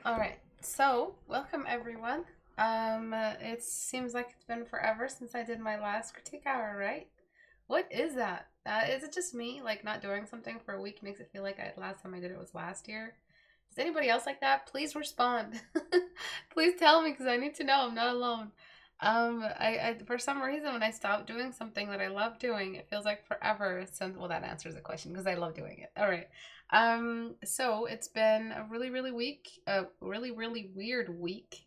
All right, so welcome everyone. It seems like it's been forever since I did my last critique hour, right? What is that? Is it just me? Like not doing something for a week makes it feel like last time I did it was last year. Is anybody else like that? Please respond. Please tell me because I need to know I'm not alone. I for some reason when I stop doing something that I love doing, it feels like forever since. Well, that answers the question because I love doing it. All right. So it's been a really weird week.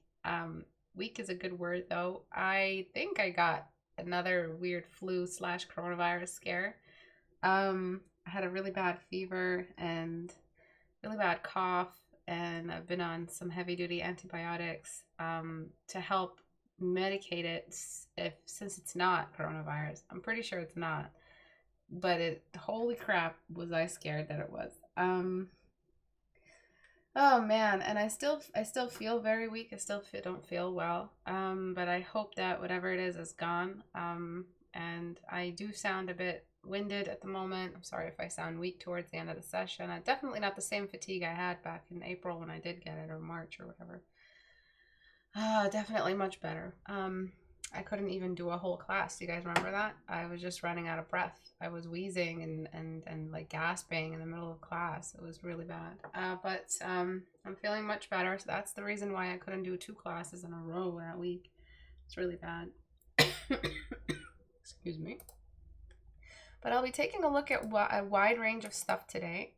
Week is a good word though. I think I got another weird flu slash coronavirus scare. I had a really bad fever and really bad cough, and I've been on some heavy duty antibiotics to help medicate it if since it's not coronavirus. I'm pretty sure it's not, but holy crap was I scared that it was. Oh man, and I still feel very weak. Don't feel well. But I hope that whatever it is gone. And I do sound a bit winded at the moment. I'm sorry if I sound weak towards the end of the session. Definitely not the same fatigue I had back in April when I did get it, or March or whatever. Definitely much better. I couldn't even do a whole class. Do you guys remember that? I was just running out of breath. I was wheezing and like gasping in the middle of class. It was really bad. But I'm feeling much better. So that's the reason why I couldn't do 2 classes in a row that week. It's really bad. Excuse me. But I'll be taking a look at a wide range of stuff today,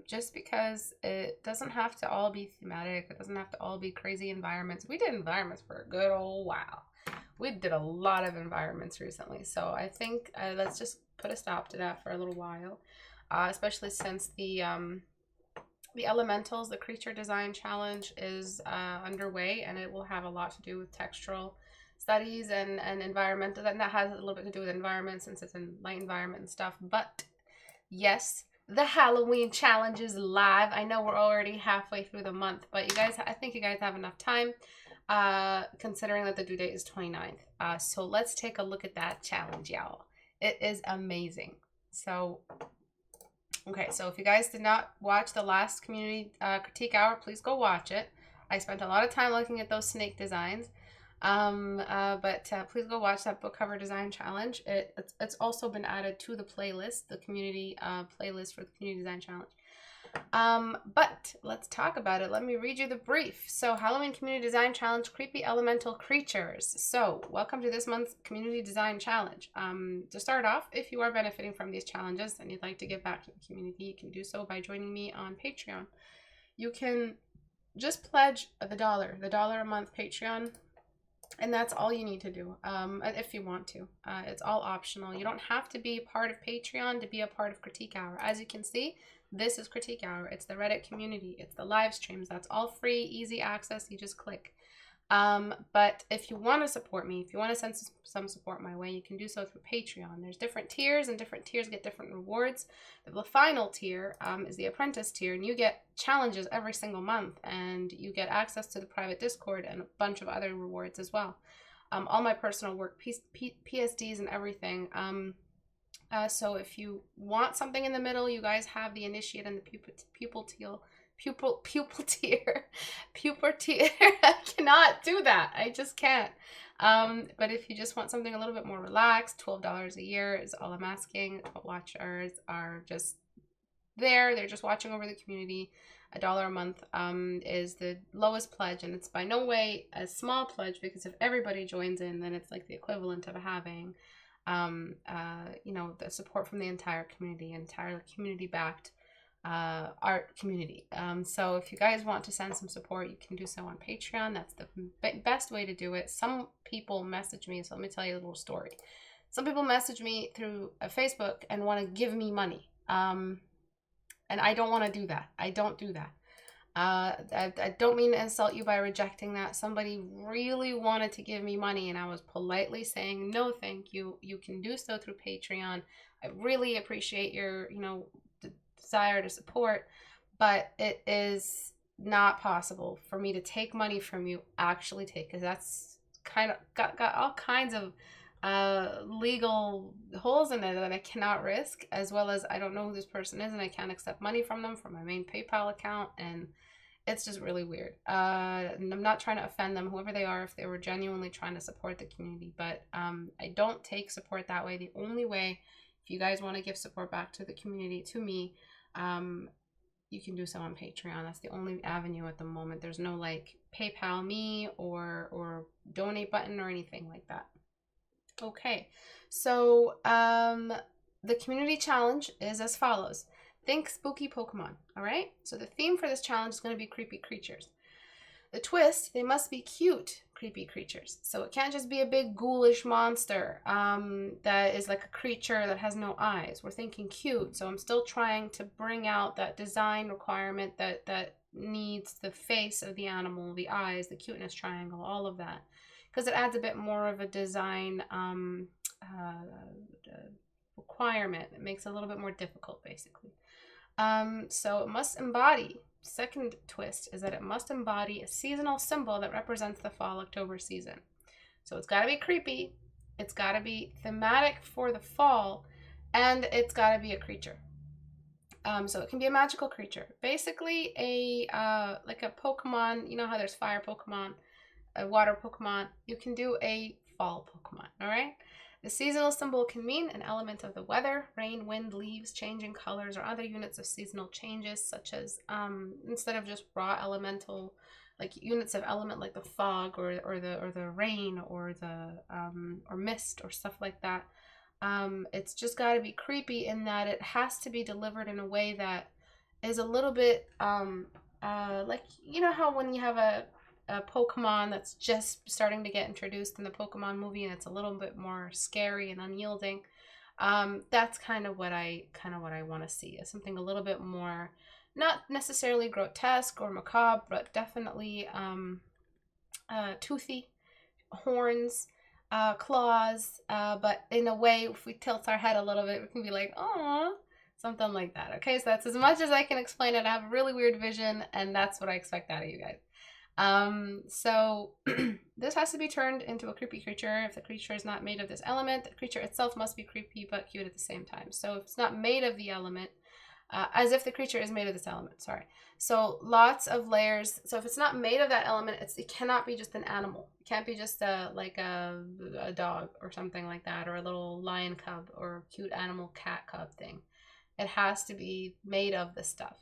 just because it doesn't have to all be thematic. It doesn't have to all be crazy environments. We did environments for a good old while. We did a lot of environments recently. So I think let's just put a stop to that for a little while, especially since the elementals, the creature design challenge is underway, and it will have a lot to do with textural studies and environmental, and that has a little bit to do with environment since it's in light environment and stuff. But yes, the Halloween challenge is live. I know we're already halfway through the month, but you guys, I think you guys have enough time, considering that the due date is 29th. So let's take a look at that challenge, y'all. It is amazing. So okay, so if you guys did not watch the last community critique hour, please go watch it. I spent a lot of time looking at those snake designs. But please go watch that book cover design challenge. It's also been added to the playlist, the community playlist for the community design challenge. But let's talk about it. Let me read you the brief. So, Halloween Community Design Challenge, Creepy Elemental Creatures. So, welcome to this month's Community Design Challenge. To start off, if you are benefiting from these challenges and you'd like to give back to the community, you can do so by joining me on Patreon. You can just pledge the dollar a month Patreon, and that's all you need to do, if you want to. It's all optional. You don't have to be part of Patreon to be a part of Critique Hour. As you can see, this is Critique Hour. It's the Reddit community. It's the live streams. That's all free, easy access. You just click. But if you want to support me, if you want to send some support my way, you can do so through Patreon. There's different tiers, and different tiers get different rewards. The final tier is the apprentice tier, and you get challenges every single month, and you get access to the private Discord and a bunch of other rewards as well. All my personal work, PSDs and everything. So if you want something in the middle, you guys have the initiate and the pupil tier. I cannot do that. I just can't. But if you just want something a little bit more relaxed, $12 a year is all I'm asking. Watchers are just there. They're just watching over the community. $1 a month is the lowest pledge, and it's by no way a small pledge, because if everybody joins in, then it's like the equivalent of having the support from the entire community backed art community. So if you guys want to send some support, you can do so on Patreon. That's the best way to do it. Some people message me, so let me tell you a little story. Some people message me through Facebook and want to give me money, and I don't want to do that. I don't do that. I don't mean to insult you by rejecting that. Somebody really wanted to give me money, and I was politely saying, no, thank you. You can do so through Patreon. I really appreciate your, desire to support, but it is not possible for me to take money from you, because that's kind of got all kinds of legal holes in it that I cannot risk, as well as I don't know who this person is, and I can't accept money from them from my main PayPal account, and it's just really weird. And I'm not trying to offend them, whoever they are, if they were genuinely trying to support the community, but I don't take support that way. The only way, if you guys want to give support back to the community, to me, you can do so on Patreon. That's the only avenue at the moment. There's no like PayPal me or donate button or anything like that. Okay, so the community challenge is as follows. Think spooky Pokemon, all right? So the theme for this challenge is going to be creepy creatures. The twist, they must be cute creepy creatures. So it can't just be a big ghoulish monster that is like a creature that has no eyes. We're thinking cute. So I'm still trying to bring out that design requirement that needs the face of the animal, the eyes, the cuteness triangle, all of that. Because it adds a bit more of a design requirement. It makes it a little bit more difficult, basically. So it must embody, second twist is that it must embody a seasonal symbol that represents the fall-October season. So it's got to be creepy, it's got to be thematic for the fall, and it's got to be a creature. So it can be a magical creature. Basically like a Pokemon, you know how there's fire Pokemon, a water Pokemon, you can do a fall Pokemon, all right? The seasonal symbol can mean an element of the weather, rain, wind, leaves, changing colors, or other units of seasonal changes, such as instead of just raw elemental, like units of element like the fog or the rain or the or mist or stuff like that. It's just got to be creepy in that it has to be delivered in a way that is a little bit like, you know how when you have a Pokemon that's just starting to get introduced in the Pokemon movie and it's a little bit more scary and unyielding. That's kind of what I want to see, is something a little bit more, not necessarily grotesque or macabre, but definitely toothy, horns, claws, but in a way, if we tilt our head a little bit, we can be like, oh, something like that. Okay, so that's as much as I can explain it. I have a really weird vision, and that's what I expect out of you guys. So this has to be turned into a creepy creature. If the creature is not made of this element, the creature itself must be creepy but cute at the same time. So if it's not made of the element, as if the creature is made of this element, sorry. So lots of layers. So if it's not made of that element, it cannot be just an animal. It can't be just like a dog or something like that, or a little lion cub or cute animal cat cub thing. It has to be made of this stuff.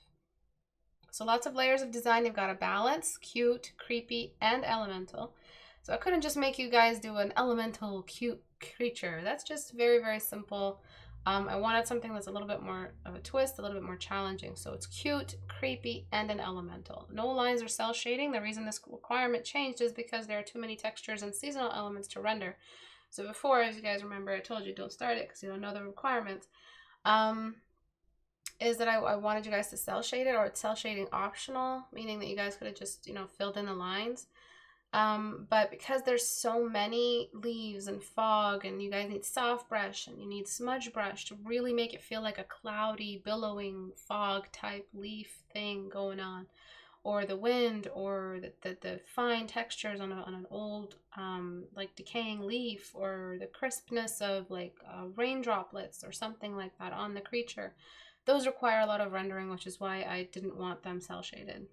So lots of layers of design. They've got a balance, cute, creepy, and elemental. So I couldn't just make you guys do an elemental cute creature. That's just very, very simple. I wanted something that's a little bit more of a twist, a little bit more challenging. So it's cute, creepy, and an elemental. No lines or cell shading. The reason this requirement changed is because there are too many textures and seasonal elements to render. So before, as you guys remember, I told you don't start it because you don't know the requirements. Is that I wanted you guys to cell shade it, or it's cell shading optional, meaning that you guys could have just, filled in the lines. But because there's so many leaves and fog, and you guys need soft brush and you need smudge brush to really make it feel like a cloudy, billowing fog type leaf thing going on, or the wind, or the fine textures on an old like decaying leaf, or the crispness of like rain droplets or something like that on the creature. Those require a lot of rendering, which is why I didn't want them cell shaded.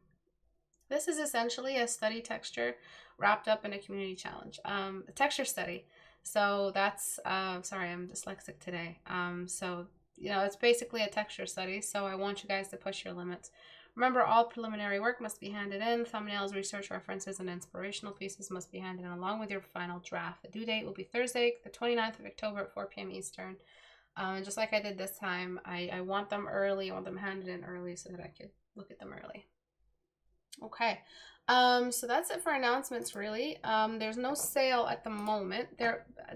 This is essentially a study texture wrapped up in a community challenge, a texture study. So that's, sorry, I'm dyslexic today. So, it's basically a texture study. So I want you guys to push your limits. Remember, all preliminary work must be handed in. Thumbnails, research references, and inspirational pieces must be handed in along with your final draft. The due date will be Thursday, the 29th of October at 4 p.m. Eastern. And just like I did this time, I want them early. I want them handed in early so that I could look at them early. Okay. So that's it for announcements, really. There's no sale at the moment.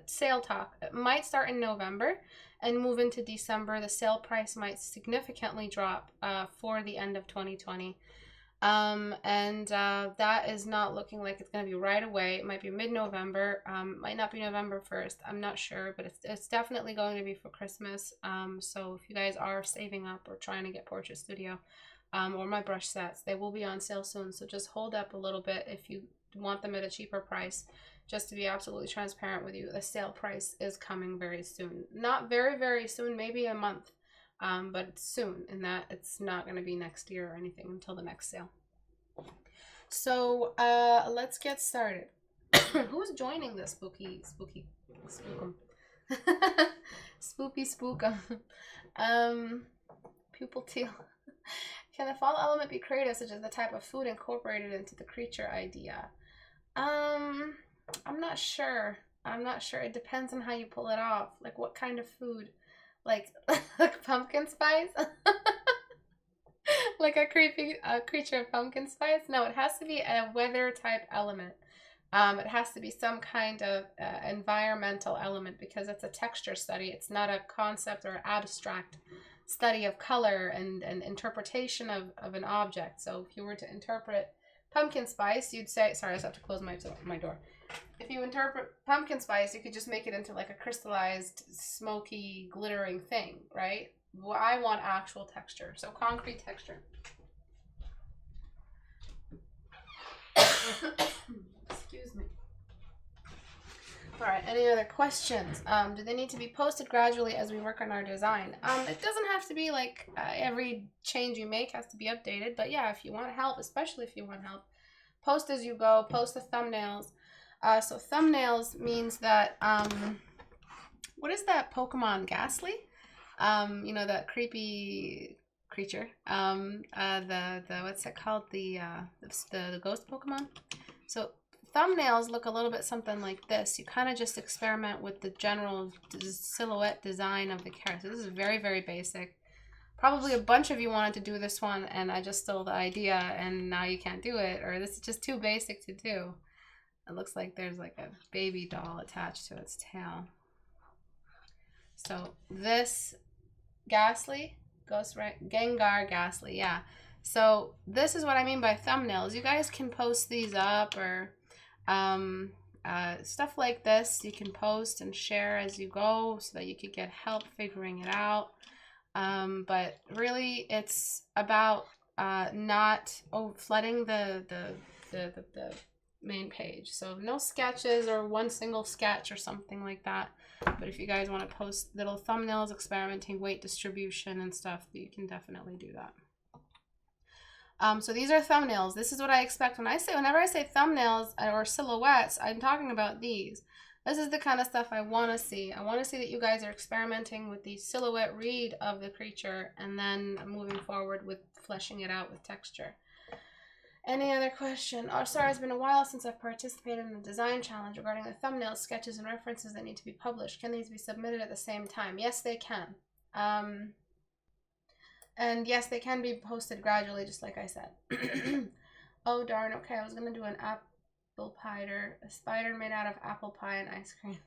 Sale talk. It might start in November and move into December. The sale price might significantly drop for the end of 2020. That is not looking like it's going to be right away. It might be mid-November, might not be November 1st. I'm not sure, but it's definitely going to be for Christmas. So if you guys are saving up or trying to get Portrait Studio, or my brush sets, they will be on sale soon. So just hold up a little bit if you want them at a cheaper price. Just to be absolutely transparent with you, the sale price is coming very soon. Not very, very soon, maybe a month. But it's soon, in that it's not going to be next year or anything until the next sale. So let's get started. Who's joining the spooky spookum? Spoopy spookum. Pupil teal. Can the fall element be creative, such as the type of food incorporated into the creature idea? I'm not sure. I'm not sure. It depends on how you pull it off. Like what kind of food? Like pumpkin spice? Like a creepy creature of pumpkin spice? No, it has to be a weather type element. It has to be some kind of environmental element because it's a texture study. It's not a concept or abstract study of color and interpretation of an object. So if you were to interpret pumpkin spice, you'd say, sorry, I just have to close my door. If you interpret pumpkin spice, you could just make it into like a crystallized, smoky, glittering thing, right? Well, I want actual texture, so concrete texture. Excuse me. All right, any other questions? Do they need to be posted gradually as we work on our design? It doesn't have to be like every change you make has to be updated, but yeah, if you want help, especially if you want help, post as you go, post the thumbnails. So thumbnails means that, what is that Pokemon, Ghastly? You know, that creepy creature. The what's it called? The ghost Pokemon. So thumbnails look a little bit something like this. You kind of just experiment with the general silhouette design of the character. This is very, very basic. Probably a bunch of you wanted to do this one and I just stole the idea and now you can't do it, or this is just too basic to do. It looks like there's like a baby doll attached to its tail. So this Ghastly, Ghost, right? Gengar Ghastly, yeah. So this is what I mean by thumbnails. You guys can post these up or stuff like this. You can post and share as you go so that you could get help figuring it out. But really, it's about not flooding the main page. So no sketches or one single sketch or something like that. But if you guys want to post little thumbnails, experimenting weight distribution and stuff, you can definitely do that. So these are thumbnails. This is what I expect whenever I say thumbnails or silhouettes, I'm talking about these. This is the kind of stuff I want to see. I want to see that you guys are experimenting with the silhouette read of the creature and then moving forward with fleshing it out with texture. Any other question? Oh, sorry, it's been a while since I've participated in the design challenge regarding the thumbnails, sketches, and references that need to be published. Can these be submitted at the same time? Yes, they can. And yes, they can be posted gradually, just like I said. Oh, darn. Okay, I was going to do an apple pider, a spider made out of apple pie and ice cream.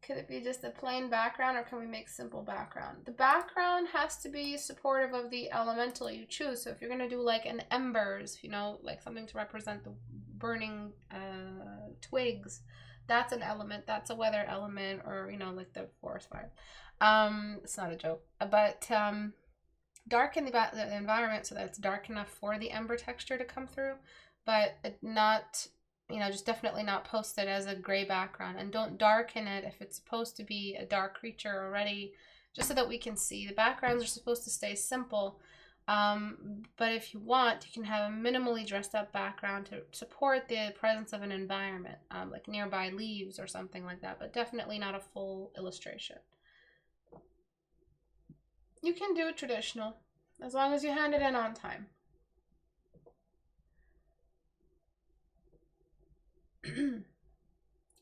Could it be just a plain background or can we make simple background? The background has to be supportive of the elemental you choose. So if you're going to do like an embers, you know, like something to represent the burning twigs, that's an element. That's a weather element, or, you know, like the forest fire. It's not a joke. But darken the environment so that it's dark enough for the ember texture to come through, but not... You know, just definitely not post it as a gray background, and don't darken it if it's supposed to be a dark creature already, just so that we can see. The backgrounds are supposed to stay simple, but if you want, you can have a minimally dressed up background to support the presence of an environment, like nearby leaves or something like that, but definitely not a full illustration. You can do traditional, as long as you hand it in on time.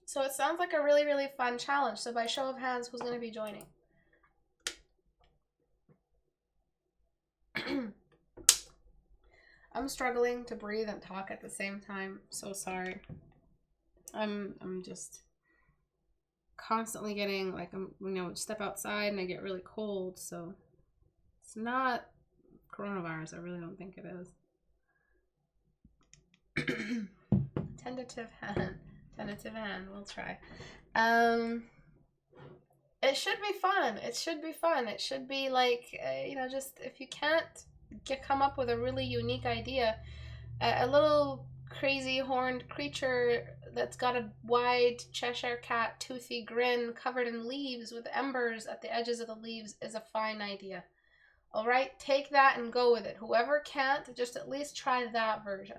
So it sounds like a really, really fun challenge. So by show of hands, who's going to be joining? I'm struggling to breathe and talk at the same time. So sorry. I'm just constantly getting like, you know, step outside and I get really cold. So it's not coronavirus. I really don't think it is. Tentative hand. Tentative hand. We'll try. It should be fun. It should be fun. It should be like, you know, just if you can't come up with a really unique idea, a little crazy horned creature that's got a wide Cheshire cat toothy grin covered in leaves with embers at the edges of the leaves is a fine idea. All right, take that and go with it. Whoever can't, just at least try that version.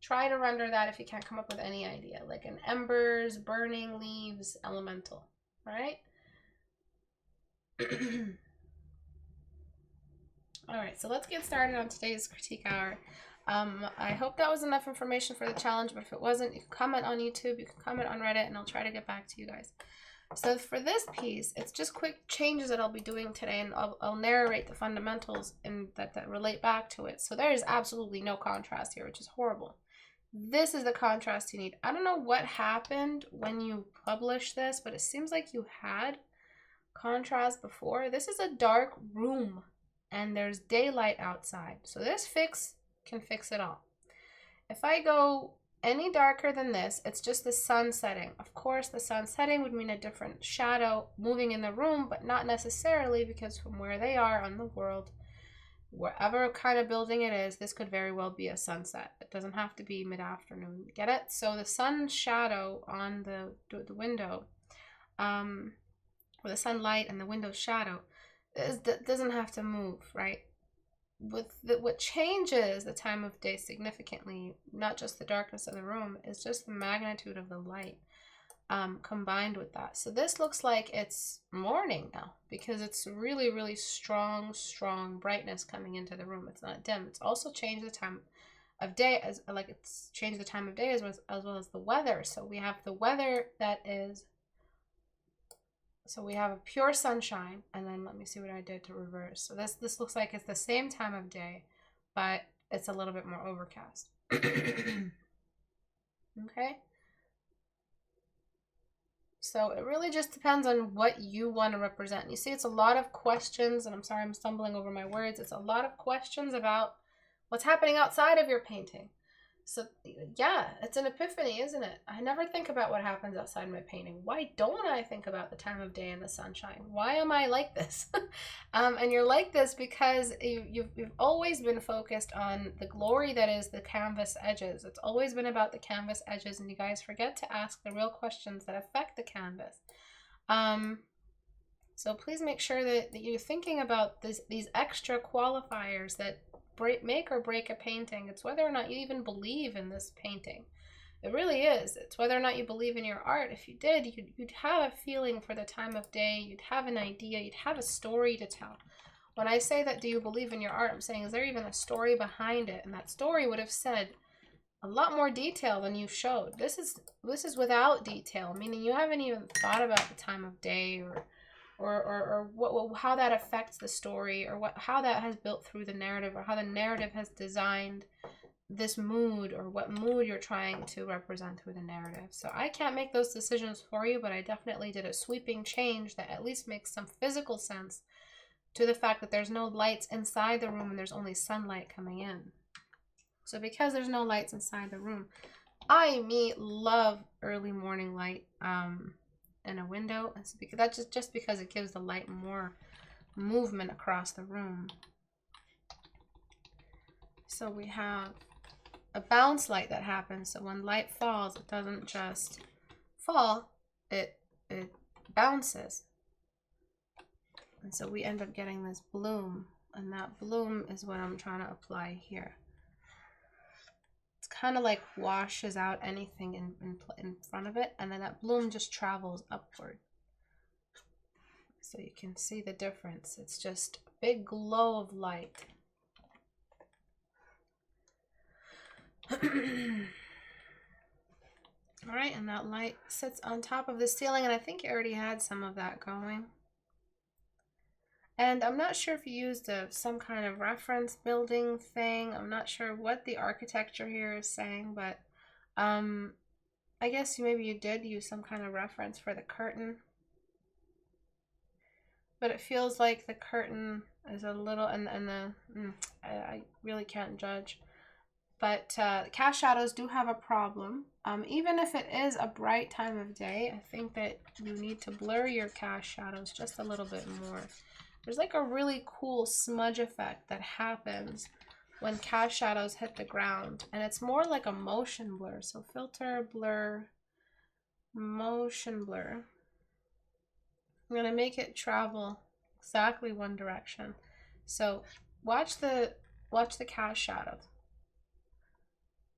Try to render that if you can't come up with any idea, like an embers, burning leaves, elemental. All right. All right, so let's get started on today's critique hour. I hope that was enough information for the challenge, but if it wasn't, you can comment on YouTube, you can comment on Reddit, and I'll try to get back to you guys. So for this piece, it's just quick changes that I'll be doing today, and I'll narrate the fundamentals and that relate back to it. So there is absolutely no contrast here, which is horrible. This is the contrast you need. I don't know what happened when you published this, but it seems like you had contrast before. This is a dark room, and there's daylight outside. So this fix can fix it all. If I go any darker than this, it's just the sun setting. Of course, the sun setting would mean a different shadow moving in the room, but not necessarily, because from where they are on the world, whatever kind of building it is, this could very well be a sunset. It doesn't have to be mid-afternoon. Get it? So the sun shadow on the window, or the sunlight and the window shadow, doesn't have to move, right? What changes the time of day significantly, not just the darkness of the room, is just the magnitude of the light combined with that. So this looks like it's morning now, because it's really, really strong brightness coming into the room. It's not dim. It's also changed the time of day, as well as the weather. So we have the weather that is, so we have a pure sunshine, and then let me see what I did to reverse. So this looks like it's the same time of day, but it's a little bit more overcast. Okay. So it really just depends on what you want to represent. You see, it's a lot of questions, and I'm sorry I'm stumbling over my words. It's a lot of questions about what's happening outside of your painting. So yeah, it's an epiphany, isn't it? I never think about what happens outside my painting. Why don't I think about the time of day and the sunshine? Why am I like this? And you're like this because you've always been focused on the glory that is the canvas edges. It's always been about the canvas edges, and you guys forget to ask the real questions that affect the canvas. So please make sure that you're thinking about these extra qualifiers that make or break a painting. It's whether or not you even believe in this painting. It really is. It's whether or not you believe in your art. If you did, you'd have a feeling for the time of day. You'd have an idea. You'd have a story to tell. When I say that, do you believe in your art, I'm saying, is there even a story behind it? And that story would have said a lot more detail than you showed. This is without detail, meaning you haven't even thought about the time of day or how that affects the story, or how that has built through the narrative, or how the narrative has designed this mood, or what mood you're trying to represent through the narrative. So I can't make those decisions for you, but I definitely did a sweeping change that at least makes some physical sense to the fact that there's no lights inside the room and there's only sunlight coming in. So because there's no lights inside the room, I love early morning light in a window. It's because that's just because it gives the light more movement across the room. So we have a bounce light that happens. So when light falls, it doesn't just fall, it bounces. And so we end up getting this bloom, and that bloom is what I'm trying to apply here. It's kind of like washes out anything in front of it, and then that bloom just travels upward. So you can see the difference. It's just a big glow of light. All right, and that light sits on top of the ceiling, and I think you already had some of that going. And I'm not sure if you used some kind of reference building thing. I'm not sure what the architecture here is saying, but I guess maybe you did use some kind of reference for the curtain. But it feels like the curtain is a little, I really can't judge. But cast shadows do have a problem. Even if it is a bright time of day, I think that you need to blur your cast shadows just a little bit more. There's like a really cool smudge effect that happens when cast shadows hit the ground, and it's more like a motion blur. So filter, blur, motion blur. I'm gonna make it travel exactly one direction. So watch the cast shadow.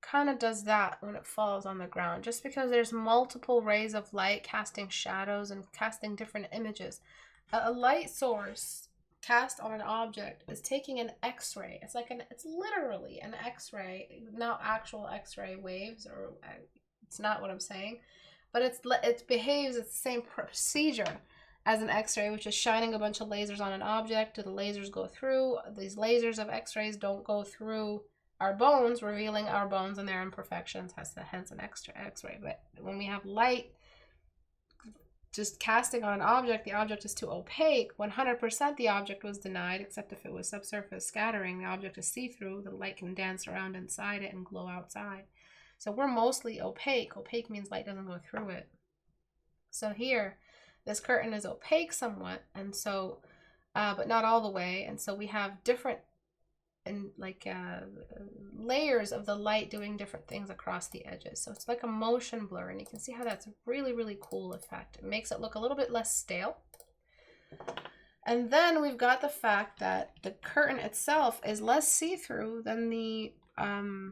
Kind of does that when it falls on the ground, just because there's multiple rays of light casting shadows and casting different images. A light source cast on an object is taking an X-ray. It's like it's literally an X-ray, not actual X-ray waves, or it's not what I'm saying, but it behaves the same procedure as an X-ray, which is shining a bunch of lasers on an object. Do the lasers go through? These lasers of X-rays don't go through our bones, revealing our bones and their imperfections, hence an extra X-ray. But when we have light just casting on an object, the object is too opaque. 100% the object was denied, except if it was subsurface scattering. The object is see-through. The light can dance around inside it and glow outside. So we're mostly opaque. Opaque means light doesn't go through it. So here, this curtain is opaque somewhat, and so, but not all the way. And so we have different layers of the light doing different things across the edges. So it's like a motion blur, and you can see how that's a really, really cool effect. It makes it look a little bit less stale. And then we've got the fact that the curtain itself is less see-through than the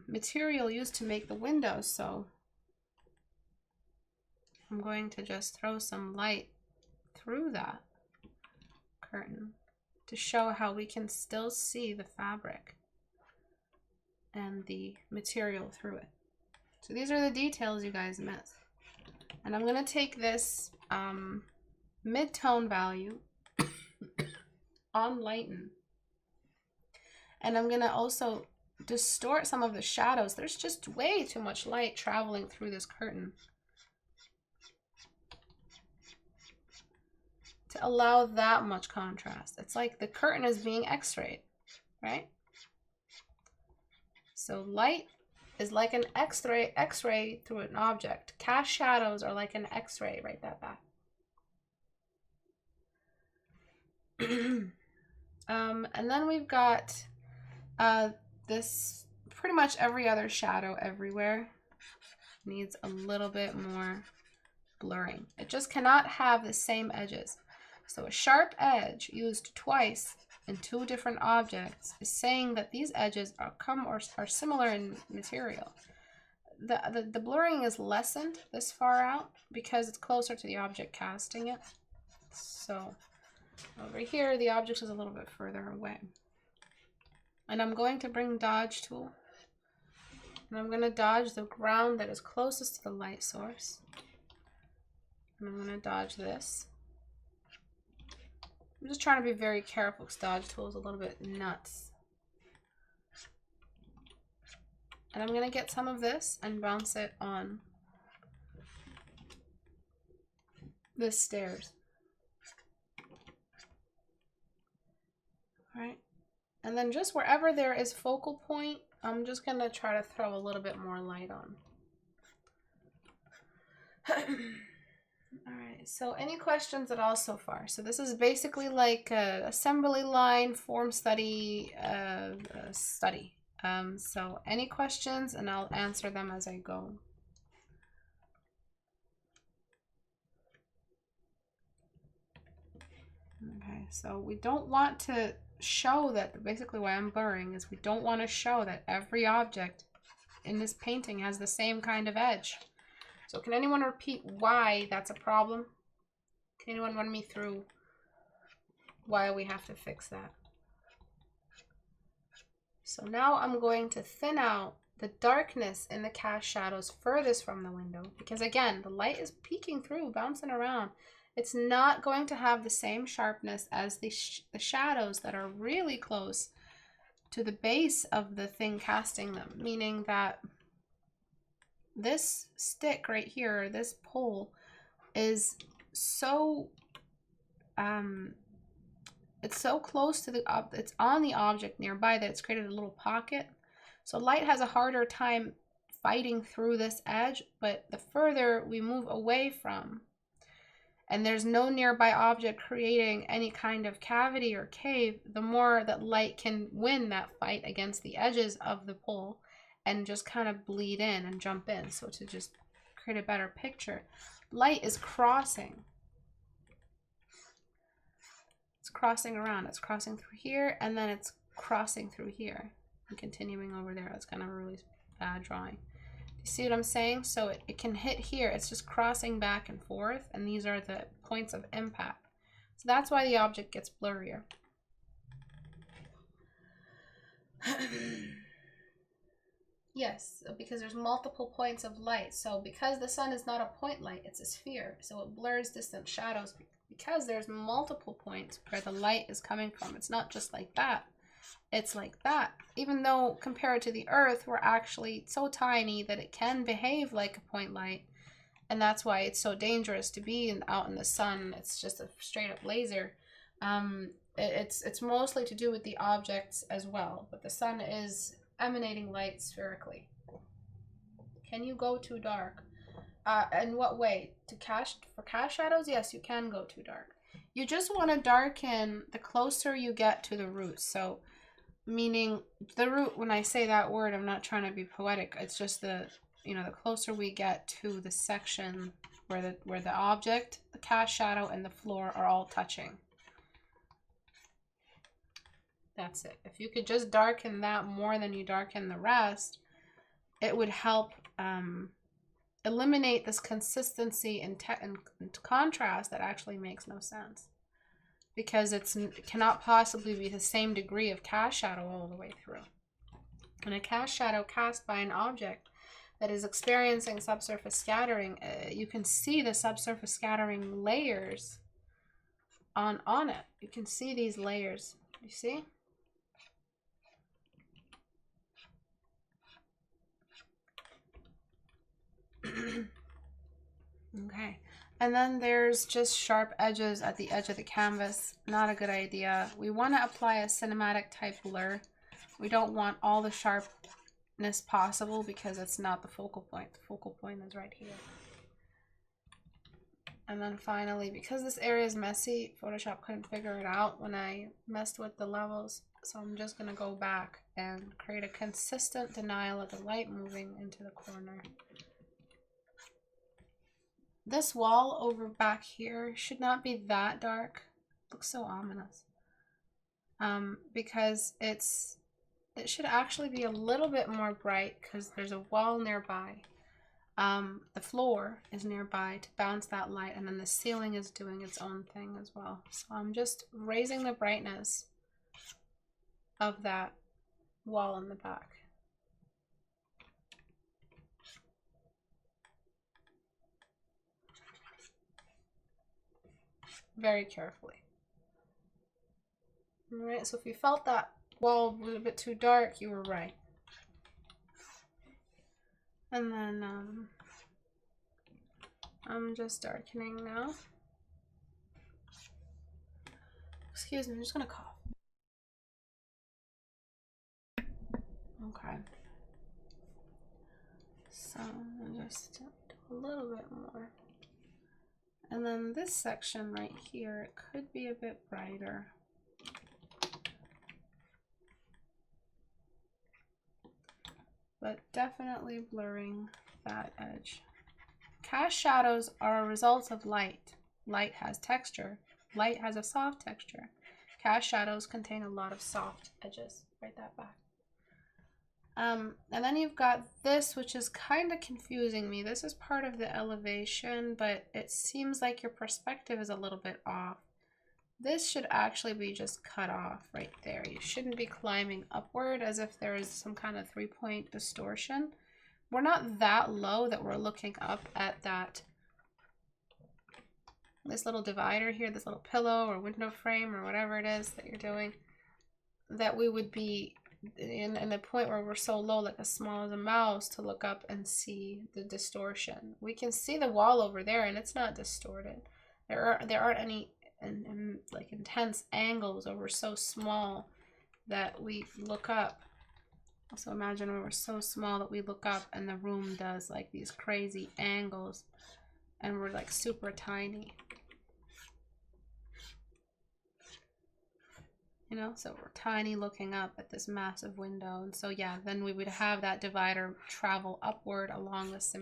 material used to make the windows. So I'm going to just throw some light through that curtain to show how we can still see the fabric and the material through it. So these are the details you guys miss. And I'm going to take this mid-tone value on lighten, and I'm going to also distort some of the shadows. There's just way too much light traveling through this curtain to allow that much contrast. It's like the curtain is being X-rayed, right? So light is like an X-ray through an object. Cast shadows are like an X-ray. Write that back. And then we've got this, pretty much every other shadow everywhere needs a little bit more blurring. It just cannot have the same edges. So a sharp edge used twice in two different objects is saying that these edges are similar in material. The blurring is lessened this far out because it's closer to the object casting it. So over here, the object is a little bit further away. And I'm going to bring dodge tool. And I'm going to dodge the ground that is closest to the light source. And I'm going to dodge this. I'm just trying to be very careful because dodge tool is a little bit nuts. And I'm going to get some of this and bounce it on the stairs. All right. And then just wherever there is focal point, I'm just going to try to throw a little bit more light on. All right, so any questions at all so far? So this is basically like a assembly line form study study. So any questions, and I'll answer them as I go. Okay, so we don't want to show that, basically why I'm blurring is we don't want to show that every object in this painting has the same kind of edge. So can anyone repeat why that's a problem? Can anyone run me through why we have to fix that? So now I'm going to thin out the darkness in the cast shadows furthest from the window, because again, the light is peeking through, bouncing around. It's not going to have the same sharpness as the shadows that are really close to the base of the thing casting them, meaning that this stick right here, this pole, is so it's so close to it's on the object nearby that it's created a little pocket. So light has a harder time fighting through this edge, but the further we move away from, and there's no nearby object creating any kind of cavity or cave, the more that light can win that fight against the edges of the pole and just kind of bleed in and jump in. So to just create a better picture, light is crossing. It's crossing around. It's crossing through here, and then it's crossing through here and continuing over there. That's kind of a really bad drawing. You see what I'm saying? So it can hit here. It's just crossing back and forth, and these are the points of impact. So that's why the object gets blurrier. Yes, because there's multiple points of light. So because the sun is not a point light, it's a sphere. So it blurs distant shadows because there's multiple points where the light is coming from. It's not just like that. It's like that. Even though compared to the Earth, we're actually so tiny that it can behave like a point light. And that's why it's so dangerous to be out in the sun. It's just a straight up laser. It's mostly to do with the objects as well. But the sun is emanating light spherically. Can you go too dark? In what way? For cast shadows? Yes, you can go too dark. You just want to darken the closer you get to the root. So, meaning the root, when I say that word, I'm not trying to be poetic. It's just the closer we get to the section where the object, the cast shadow, and the floor are all touching. That's it. If you could just darken that more than you darken the rest, it would help eliminate this consistency and contrast that actually makes no sense. Because it cannot possibly be the same degree of cast shadow all the way through. And a cast shadow cast by an object that is experiencing subsurface scattering, you can see the subsurface scattering layers on it. You can see these layers. You see? Okay. And then there's just sharp edges at the edge of the canvas. Not a good idea. We want to apply a cinematic type blur. We don't want all the sharpness possible because it's not the focal point. The focal point is right here. And then finally, because this area is messy, Photoshop couldn't figure it out when I messed with the levels. So I'm just going to go back and create a consistent denial of the light moving into the corner. This wall over back here should not be that dark. It looks so ominous. Because it should actually be a little bit more bright because there's a wall nearby. The floor is nearby to bounce that light, and then the ceiling is doing its own thing as well. So I'm just raising the brightness of that wall in the back. Very carefully. All right, so if you felt that wall was a bit too dark, you were right. And then I'm just darkening now. Excuse me, I'm just gonna cough. Okay. So I'll just do a little bit more. And then this section right here, it could be a bit brighter. But definitely blurring that edge. Cast shadows are a result of light. Light has texture. Light has a soft texture. Cast shadows contain a lot of soft edges. Write that back. And then you've got this, which is kind of confusing me. This is part of the elevation, but it seems like your perspective is a little bit off. This should actually be just cut off right there. You shouldn't be climbing upward as if there is some kind of 3-point distortion. We're not that low that we're looking up at this little divider here, this little pillow or window frame or whatever it is that you're doing, that we would be in a point where we're so low, like as small as a mouse, to look up and see the distortion. We can see the wall over there and it's not distorted. There aren't any like intense angles, or we're so small that we look up. So imagine when we're so small that we look up and the room does like these crazy angles and we're like super tiny. You know, so we're tiny looking up at this massive window. And so yeah, then we would have that divider travel upward along this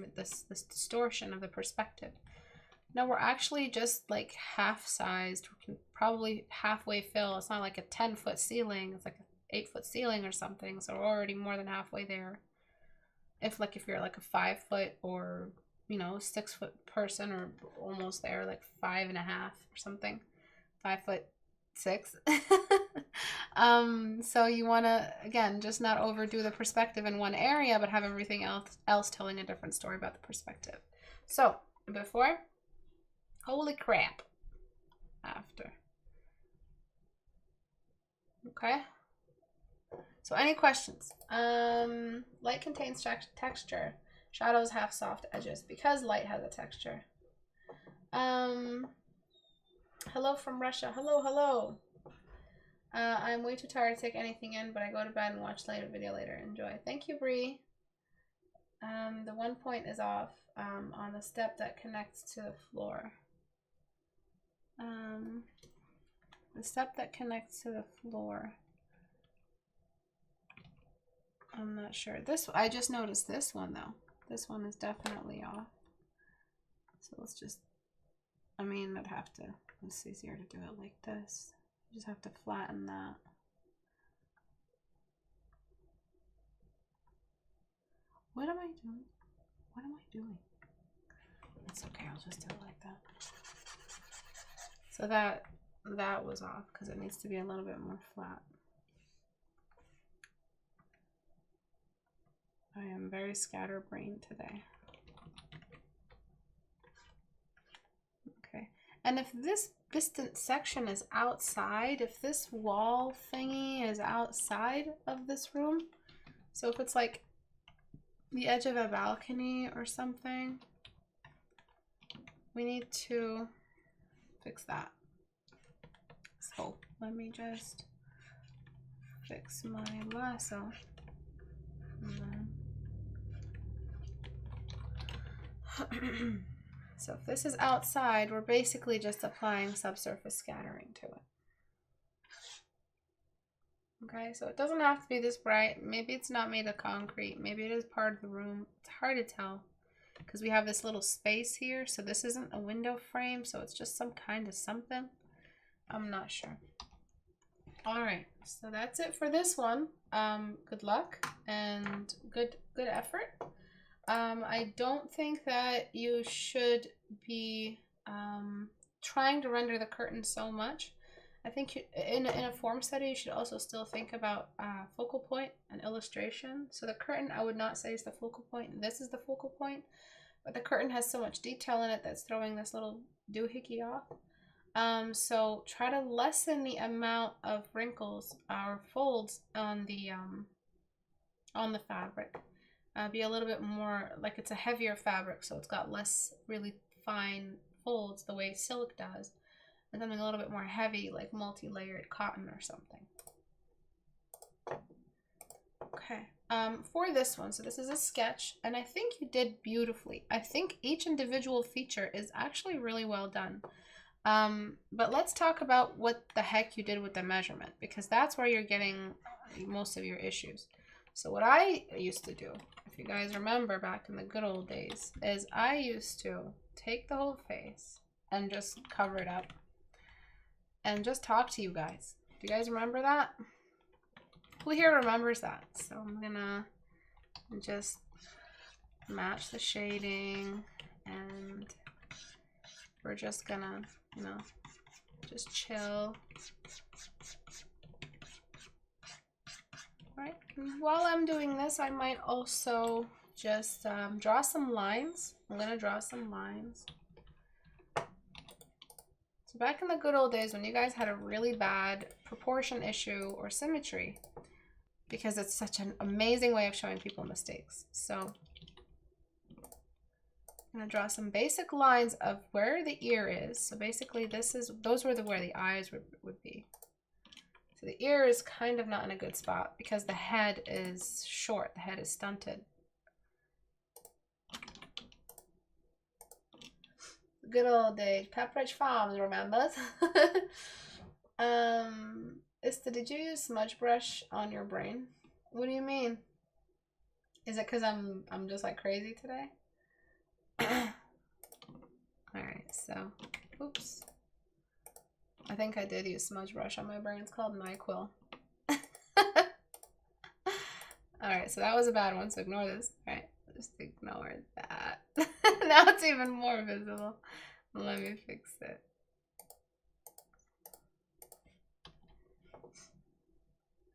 distortion of the perspective. No, we're actually just like half sized. We can probably halfway fill. It's not like a 10-foot ceiling. It's like an 8-foot ceiling or something. So we're already more than halfway there. If you're like a 5-foot or, you know, 6-foot person, or almost there, like 5.5 or something, 5'6". So you want to, again, just not overdo the perspective in one area, but have everything else telling a different story about the perspective. So before, holy crap, after. Okay. So any questions? Light contains texture. Shadows have soft edges because light has a texture. Hello from Russia. Hello, hello. I'm way too tired to take anything in, but I go to bed and watch the video later. Enjoy. Thank you, Bree. The 1 point is off on the step that connects to the floor. The step that connects to the floor. I'm not sure. I just noticed this one though. This one is definitely off. So let's just, I mean, I'd have to, it's easier to do it like this. You just have to flatten that. What am I doing? What am I doing? It's okay, I'll just do it like that. So that was off because it needs to be a little bit more flat. I am very scatterbrained today. Okay, and if this distant section is outside, if this wall thingy is outside of this room, so if it's like the edge of a balcony or something, we need to fix that. So let me just fix my lasso. So if this is outside, we're basically just applying subsurface scattering to it. Okay, so it doesn't have to be this bright. Maybe it's not made of concrete. Maybe it is part of the room. It's hard to tell because we have this little space here. So this isn't a window frame, so it's just some kind of something. I'm not sure. All right, so that's it for this one. Good luck and good effort. I don't think that you should be trying to render the curtain so much. I think in a form study, you should also still think about focal point and illustration. So the curtain, I would not say is the focal point. This is the focal point, but the curtain has so much detail in it that's throwing this little doohickey off. So try to lessen the amount of wrinkles or folds on the fabric. Be a little bit more like it's a heavier fabric, so it's got less really fine folds the way silk does, and something a little bit more heavy like multi-layered cotton or something. Okay, for this one, so this is a sketch, and I think you did beautifully. I think each individual feature is actually really well done. But let's talk about what the heck you did with the measurement, because that's where you're getting most of your issues. So what I used to do, if you guys remember back in the good old days, is I used to take the whole face and just cover it up and just talk to you guys. Do you guys remember that? Who here remembers that? So I'm gonna just match the shading, and we're just gonna, you know, just chill. Right. While I'm doing this, I might also just draw some lines. I'm gonna draw some lines. So back in the good old days when you guys had a really bad proportion issue or symmetry, because it's such an amazing way of showing people mistakes. So I'm gonna draw some basic lines of where the ear is. So basically those were where the eyes would be. So the ear is kind of not in a good spot because the head is short, the head is stunted. Good old days, Pepperidge Farms, remembers? Did you use smudge brush on your brain? What do you mean? Is it because I'm just like crazy today? All right. so, oops. I think I did use smudge brush on my brain. It's called NyQuil. Alright, so that was a bad one, so ignore this. Alright, just ignore that. Now it's even more visible. Let me fix it.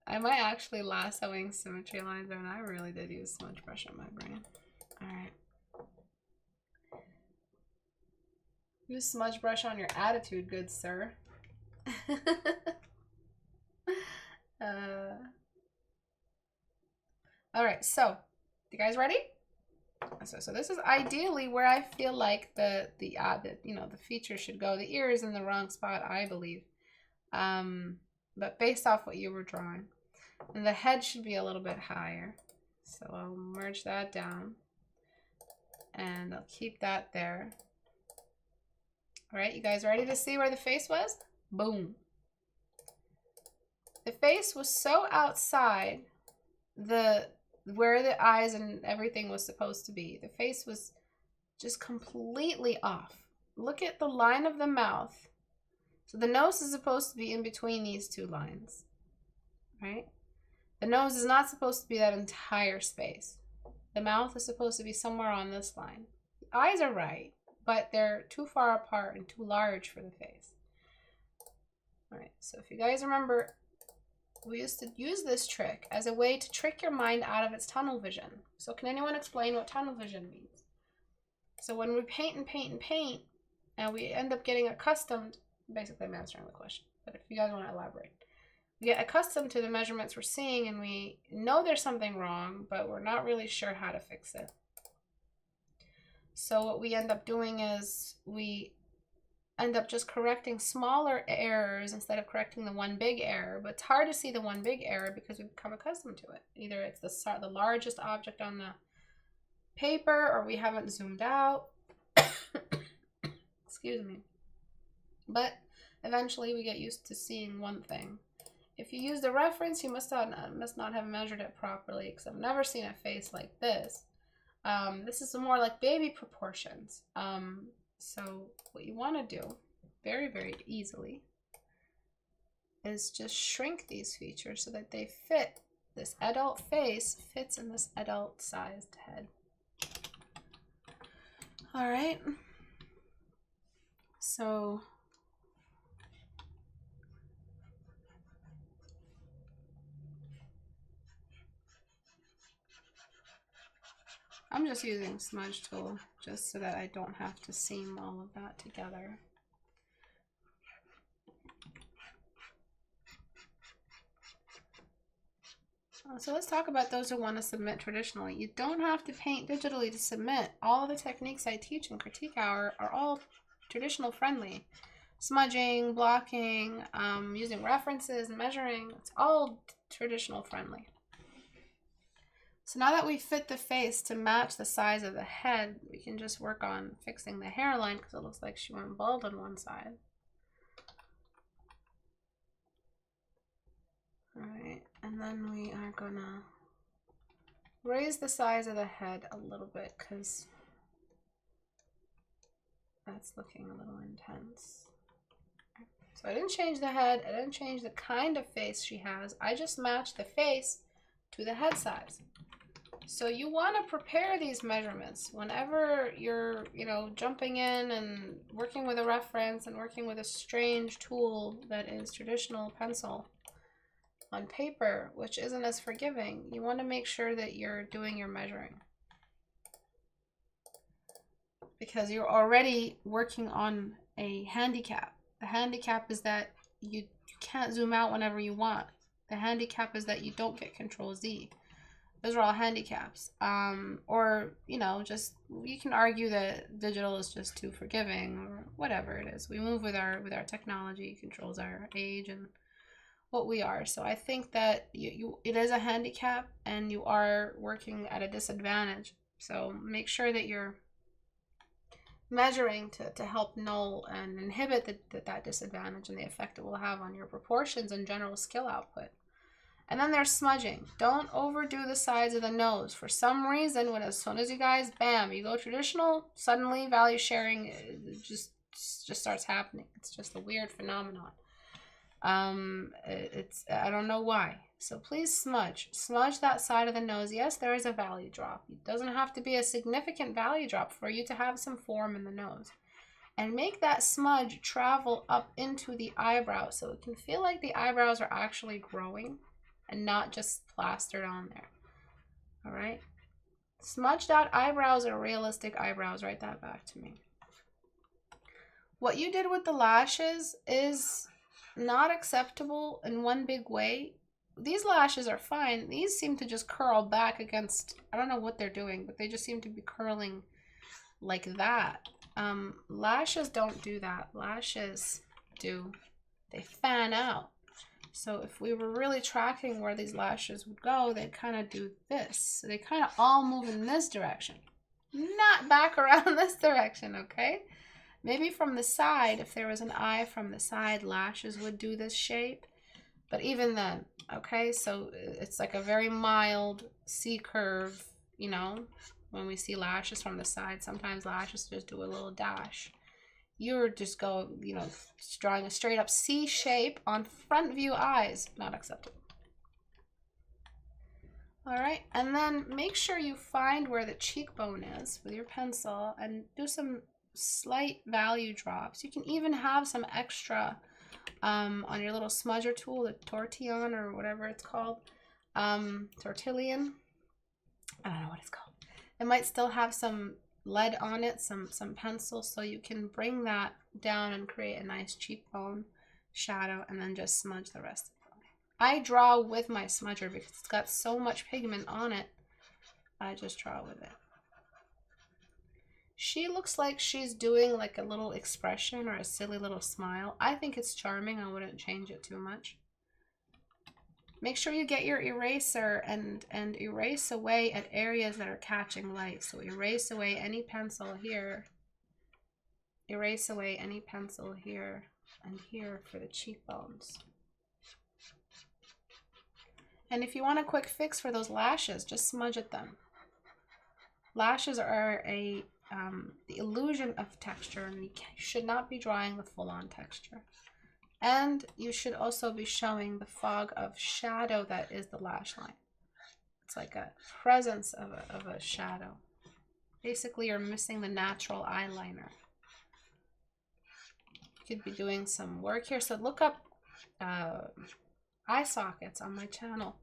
I might actually lassoing symmetry lines there, and I really did use smudge brush on my brain. Alright. Use smudge brush on your attitude, good sir. Alright, so you guys ready? So this is ideally where I feel like the feature should go. The ear is in the wrong spot, I believe. But based off what you were drawing. And the head should be a little bit higher. So I'll merge that down. And I'll keep that there. Alright, you guys ready to see where the face was? Boom. The face was so outside where the eyes and everything was supposed to be. The face was just completely off. Look at the line of the mouth. So the nose is supposed to be in between these two lines, right? The nose is not supposed to be that entire space. The mouth is supposed to be somewhere on this line. The eyes are right, but they're too far apart and too large for the face. All right, so if you guys remember, we used to use this trick as a way to trick your mind out of its tunnel vision. So can anyone explain what tunnel vision means? So when we paint and paint and paint, and we end up getting accustomed, basically I'm answering the question, but if you guys want to elaborate. We get accustomed to the measurements we're seeing, and we know there's something wrong, but we're not really sure how to fix it. So what we end up doing is we end up just correcting smaller errors instead of correcting the one big error. But it's hard to see the one big error because we've become accustomed to it. Either it's the largest object on the paper, or we haven't zoomed out. Excuse me. But eventually we get used to seeing one thing. If you use the reference, you must not have measured it properly, because I've never seen a face like this. This is more like baby proportions. So what you want to do, very, very easily, is just shrink these features so that they fit. This adult face fits in this adult sized head. All right. So I'm just using smudge tool just so that I don't have to seam all of that together. So let's talk about those who want to submit traditionally. You don't have to paint digitally to submit. All the techniques I teach in Critique Hour are all traditional friendly. Smudging, blocking, using references, measuring, it's all traditional friendly. So now that we fit the face to match the size of the head, we can just work on fixing the hairline because it looks like she went bald on one side. Alright, and then we are gonna raise the size of the head a little bit because that's looking a little intense. So I didn't change the head, I didn't change the kind of face she has, I just matched the face to the head size. So you want to prepare these measurements whenever you're, jumping in and working with a reference and working with a strange tool that is traditional pencil on paper, which isn't as forgiving. You want to make sure that you're doing your measuring, because you're already working on a handicap. The handicap is that you can't zoom out whenever you want. The handicap is that you don't get Control Z. Those are all handicaps. Or, just you can argue that digital is just too forgiving or whatever it is. We move with our technology, it controls our age and what we are. So I think that it is a handicap and you are working at a disadvantage. So make sure that you're measuring to help null and inhibit that disadvantage and the effect it will have on your proportions and general skill output. And then there's smudging. Don't overdo the sides of the nose. For some reason, as soon as you guys, bam, you go traditional, suddenly value sharing just just starts happening. It's just a weird phenomenon. It's I don't know why. So please smudge that side of the nose. Yes, there is a value drop. It doesn't have to be a significant value drop for you to have some form in the nose. And make that smudge travel up into the eyebrow so it can feel like the eyebrows are actually growing and not just plastered on there. All right. Smudged out eyebrows are realistic eyebrows. Write that back to me. What you did with the lashes is not acceptable in one big way. These lashes are fine. These seem to just curl back against, I don't know what they're doing, but they just seem to be curling like that. Lashes don't do that. Lashes they fan out. So if we were really tracking where these lashes would go, they'd kind of do this. So they kind of all move in this direction, not back around this direction, okay? Maybe from the side, if there was an eye from the side, lashes would do this shape. But even then, okay, so it's like a very mild C curve, you know, when we see lashes from the side. Sometimes lashes just do a little dash. You're just just drawing a straight up C shape on front view eyes. Not acceptable. All right, and then make sure you find where the cheekbone is with your pencil and do some slight value drops. You can even have some extra on your little smudger tool, the tortillon or whatever it's called, tortillon. I don't know what it's called. It might still have some lead on it, some pencil, so you can bring that down and create a nice cheekbone shadow, and then just smudge the rest of it. I draw with my smudger because it's got so much pigment on it. I just draw with it. She looks like she's doing like a little expression or a silly little smile. I think it's charming. I wouldn't change it too much. Make sure you get your eraser and erase away at areas that are catching light. So erase away any pencil here. Erase away any pencil here and here for the cheekbones. And if you want a quick fix for those lashes, just smudge at them. Lashes are the illusion of texture, and you should not be drawing the full-on texture. And you should also be showing the fog of shadow that is the lash line. It's like a presence of a shadow. Basically, you're missing the natural eyeliner. You could be doing some work here. So look up eye sockets on my channel.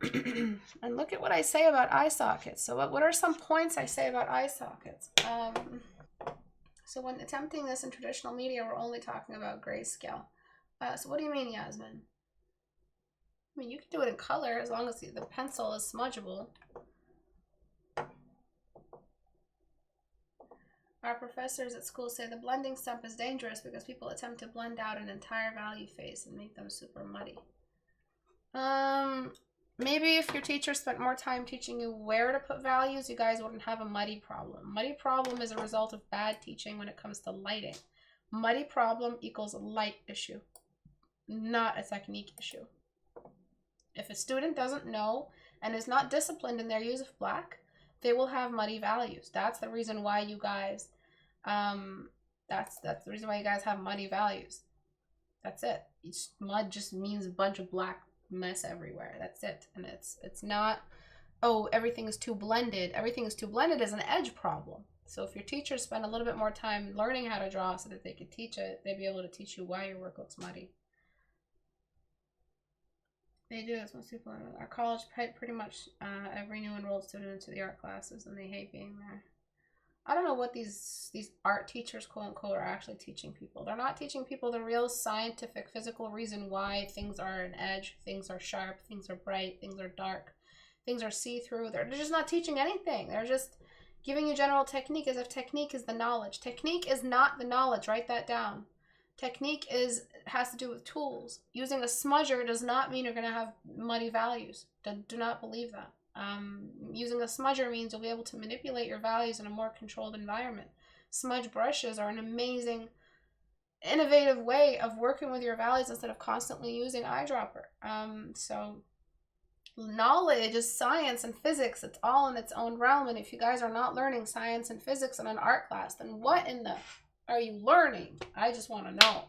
And look at what I say about eye sockets. So what are some points I say about eye sockets? So when attempting this in traditional media, we're only talking about grayscale. So what do you mean, Yasmin? I mean, you can do it in color as long as the pencil is smudgeable. Our professors at school say the blending step is dangerous because people attempt to blend out an entire value face and make them super muddy. Maybe if your teacher spent more time teaching you where to put values, you guys wouldn't have a muddy problem. Muddy problem is a result of bad teaching when it comes to lighting. Muddy problem equals a light issue, not a technique issue. If a student doesn't know and is not disciplined in their use of black, they will have muddy values. That's the reason why you guys, that's the reason why you guys have muddy values. That's it. Mud just means a bunch of black mess everywhere. That's it. And it's not, oh, everything is too blended. Everything is too blended is an edge problem. So if your teachers spend a little bit more time learning how to draw so that they could teach it, they'd be able to teach you why your work looks muddy. They do. It's most people. Our college pipe pretty much every new enrolled student into the art classes, and they hate being there. I don't know what these art teachers, quote unquote, are actually teaching people. They're not teaching people the real scientific, physical reason why things are an edge, things are sharp, things are bright, things are dark, things are see-through. They're just not teaching anything. They're just giving you general technique as if technique is the knowledge. Technique is not the knowledge. Write that down. Technique has to do with tools. Using a smudger does not mean you're going to have muddy values. Do not believe that. Using a smudger means you'll be able to manipulate your values in a more controlled environment. Smudge brushes are an amazing, innovative way of working with your values instead of constantly using eyedropper. So knowledge is science and physics. It's all in its own realm. And if you guys are not learning science and physics in an art class, then what in the Are you learning? I just want to know.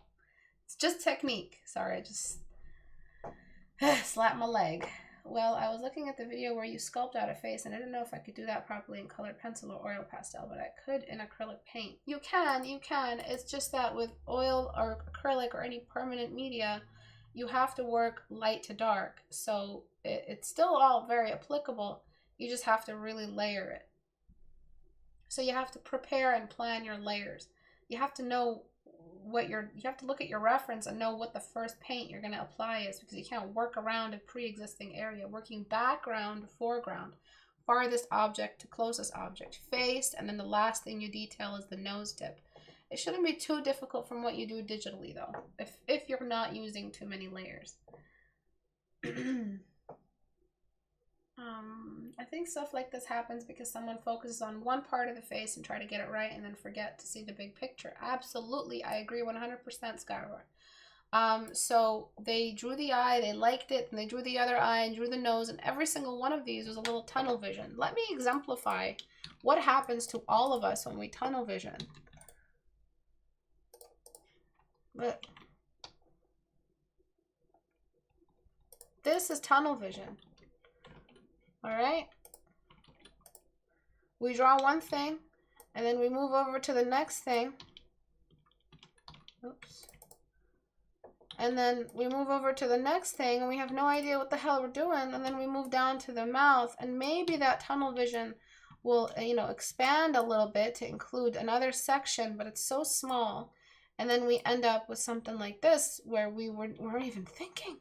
It's just technique. Sorry, I just slapped my leg. Well, I was looking at the video where you sculpt out a face, and I didn't know if I could do that properly in colored pencil or oil pastel, but I could in acrylic paint. You can. It's just that with oil or acrylic or any permanent media, you have to work light to dark. So it's still all very applicable. You just have to really layer it. So you have to prepare and plan your layers. You have to know you have to look at your reference and know what the first paint you're going to apply is, because you can't work around a pre-existing area. Working background to foreground, farthest object to closest object, face, and then the last thing you detail is the nose tip. It shouldn't be too difficult from what you do digitally though, if you're not using too many layers. I think stuff like this happens because someone focuses on one part of the face and try to get it right and then forget to see the big picture. Absolutely, I agree 100%, Skyroar. So they drew the eye, they liked it, and they drew the other eye and drew the nose, and every single one of these was a little tunnel vision. Let me exemplify what happens to all of us when we tunnel vision. But this is tunnel vision. All right, we draw one thing and then we move over to the next thing. Oops. And then we move over to the next thing and we have no idea what the hell we're doing, and then we move down to the mouth, and maybe that tunnel vision will, you know, expand a little bit to include another section, but it's so small, and then we end up with something like this where we weren't even thinking.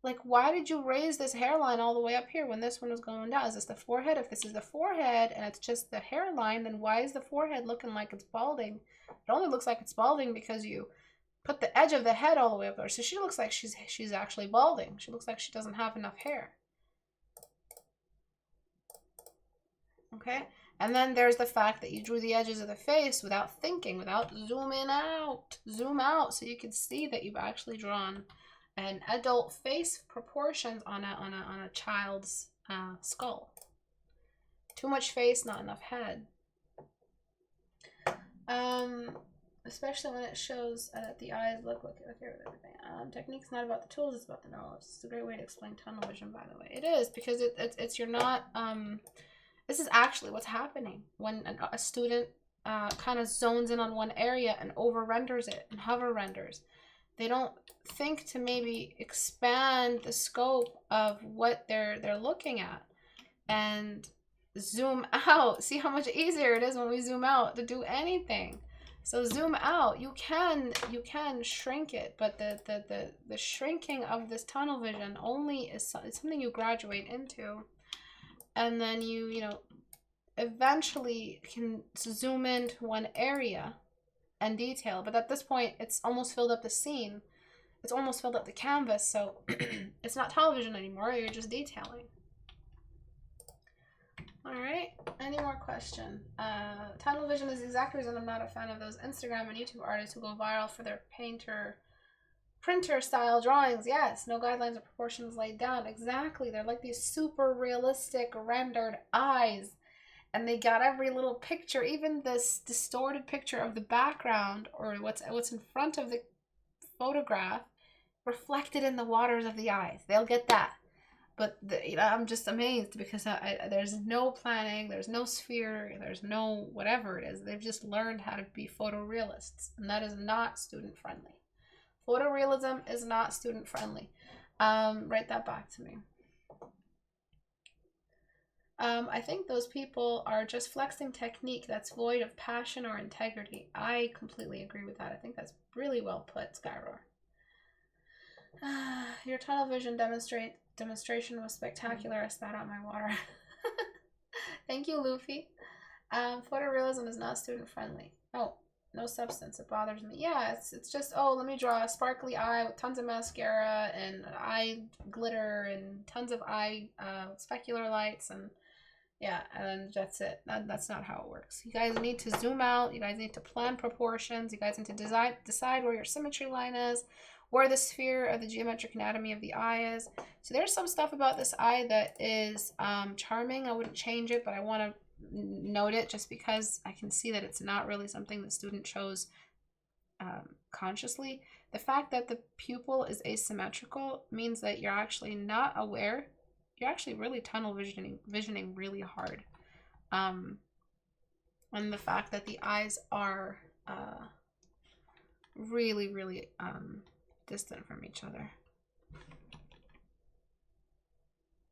Like, why did you raise this hairline all the way up here when this one was going down? Is this the forehead? If this is the forehead and it's just the hairline, then why is the forehead looking like it's balding? It only looks like it's balding because you put the edge of the head all the way up there. So she looks like she's actually balding. She looks like she doesn't have enough hair. Okay? And then there's the fact that you drew the edges of the face without thinking, without zooming out. Zoom out so you can see that you've actually drawn an adult face proportions on a child's skull. Too much face, not enough head. Especially when it shows that the eyes look here with everything. Technique's not about the tools, it's about the knowledge. It's a great way to explain tunnel vision, by the way. It is, because it's you're not this is actually what's happening when a student kind of zones in on one area and over renders it and hover renders. They don't think to maybe expand the scope of what they're looking at and zoom out. See how much easier it is when we zoom out to do anything. So zoom out. You can shrink it, but the shrinking of this tunnel vision only is something you graduate into, and then you know eventually can zoom into one area and detail, but at this point it's almost filled up the scene, it's almost filled up the canvas, so it's not television anymore, you're just detailing. All right, any more question? Tunnel vision is the exact reason I'm not a fan of those Instagram and YouTube artists who go viral for their printer style drawings. Yes, no guidelines or proportions laid down. Exactly, they're like these super realistic rendered eyes, and they got every little picture, even this distorted picture of the background or what's in front of the photograph reflected in the waters of the eyes. They'll get that. But you know, I'm just amazed because there's no planning, there's no sphere, there's no whatever it is. They've just learned how to be photorealists, and that is not student friendly. Photorealism is not student friendly. Write that back to me. I think those people are just flexing technique that's void of passion or integrity. I completely agree with that. I think that's really well put, Skyroar. Your tunnel vision demonstration was spectacular. I spat out my water. Thank you, Luffy. Photorealism is not student friendly. Oh, no substance. It bothers me. Yeah, it's just, oh, let me draw a sparkly eye with tons of mascara and eye glitter and tons of eye specular lights, and yeah, and that's it. That's not how it works. You guys need to zoom out. You guys need to plan proportions. You guys need to decide where your symmetry line is, where the sphere of the geometric anatomy of the eye is. So there's some stuff about this eye that is charming. I wouldn't change it, but I want to note it just because I can see that it's not really something the student chose consciously. The fact that the pupil is asymmetrical means that you're actually not aware. You're actually really tunnel visioning really hard. And the fact that the eyes are really, really distant from each other.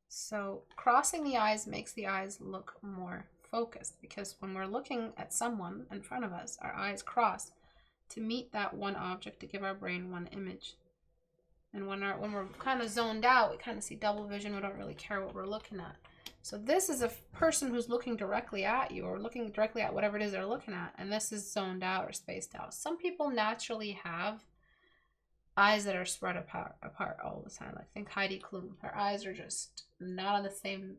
So crossing the eyes makes the eyes look more focused, because when we're looking at someone in front of us, our eyes cross to meet that one object, to give our brain one image. And when we're kind of zoned out, we kind of see double vision. We don't really care what we're looking at. So this is a person who's looking directly at you, or looking directly at whatever it is they're looking at, and this is zoned out or spaced out. Some people naturally have eyes that are spread apart all the time. Like think Heidi Klum. Her eyes are just not on the same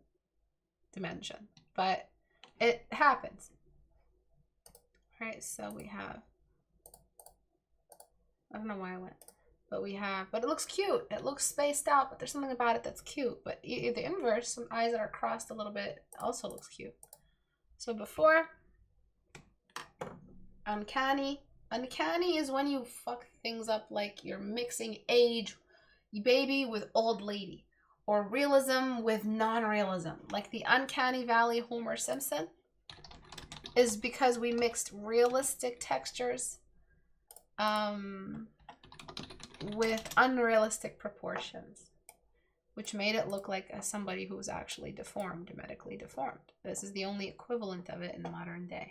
dimension, but it happens. All right, so we have, I don't know why I went, but we have, but it looks cute. It looks spaced out, but there's something about it that's cute. But the inverse, some eyes that are crossed a little bit, also looks cute. So before, uncanny. Uncanny is when you fuck things up, like you're mixing age baby with old lady, or realism with non-realism. Like the Uncanny Valley Homer Simpson is because we mixed realistic textures with unrealistic proportions, which made it look like somebody who was actually deformed, medically deformed. This is the only equivalent of it in the modern day.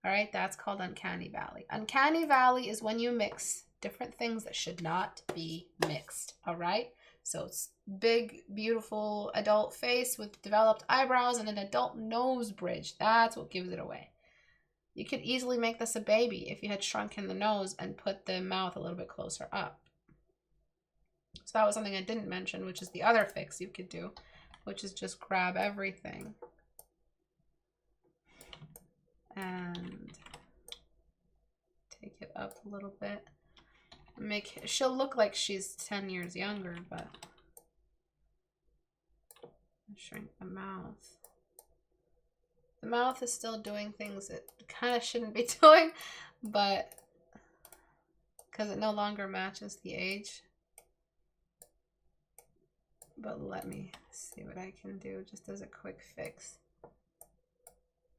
All right, that's called Uncanny Valley. Uncanny Valley is when you mix different things that should not be mixed. All right, so it's big, beautiful adult face with developed eyebrows and an adult nose bridge. That's what gives it away. You could easily make this a baby if you had shrunken the nose and put the mouth a little bit closer up. So that was something I didn't mention, which is the other fix you could do, which is just grab everything and take it up a little bit. She'll look like she's 10 years younger, but shrink the mouth. The mouth is still doing things it kind of shouldn't be doing, but because it no longer matches the age. But let me see what I can do just as a quick fix.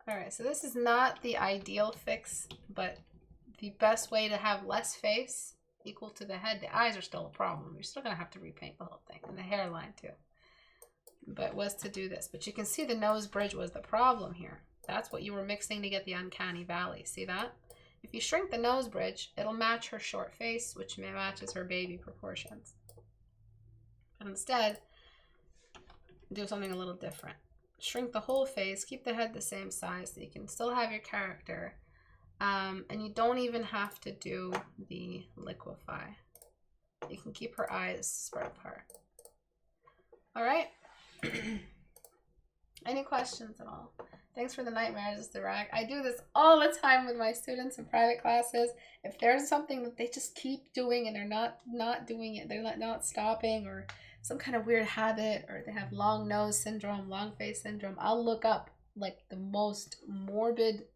All right, so this is not the ideal fix, but the best way to have less face equal to the head. The eyes are still a problem. You're still gonna have to repaint the whole thing, and the hairline too. But was to do this. But you can see the nose bridge was the problem here. That's what you were mixing to get the Uncanny Valley. See that? If you shrink the nose bridge, it'll match her short face, which matches her baby proportions. But instead, do something a little different. Shrink the whole face, keep the head the same size so you can still have your character. And you don't even have to do the liquefy. You can keep her eyes spread apart. All right. Any questions at all? Thanks for the nightmares, Istebrak. I do this all the time with my students in private classes. If there's something that they just keep doing and they're not doing it, they're not stopping, or some kind of weird habit, or they have long nose syndrome, long face syndrome, I'll look up like the most morbid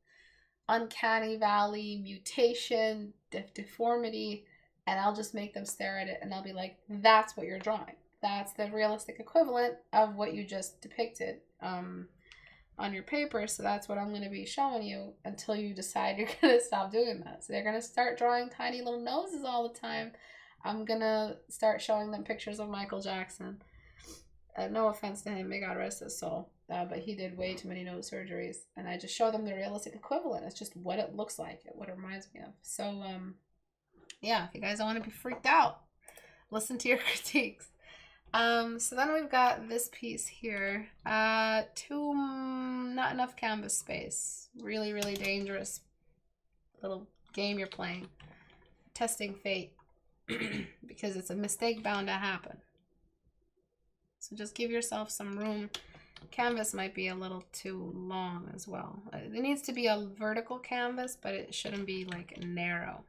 Uncanny Valley mutation, deformity, and I'll just make them stare at it, and I'll be like, that's what you're drawing. That's the realistic equivalent of what you just depicted on your paper. So that's what I'm going to be showing you until you decide you're going to stop doing that. So they're going to start drawing tiny little noses all the time. I'm going to start showing them pictures of Michael Jackson. No offense to him, may God rest his soul. But he did way too many nose surgeries. And I just show them the realistic equivalent. It's just what it looks like, what it reminds me of. So, yeah, if you guys don't want to be freaked out, listen to your critiques. So then we've got this piece here. Not enough canvas space. Really, really dangerous little game you're playing. Testing fate. Because it's a mistake bound to happen. So just give yourself some room. Canvas might be a little too long as well. It needs to be a vertical canvas, but it shouldn't be like narrow.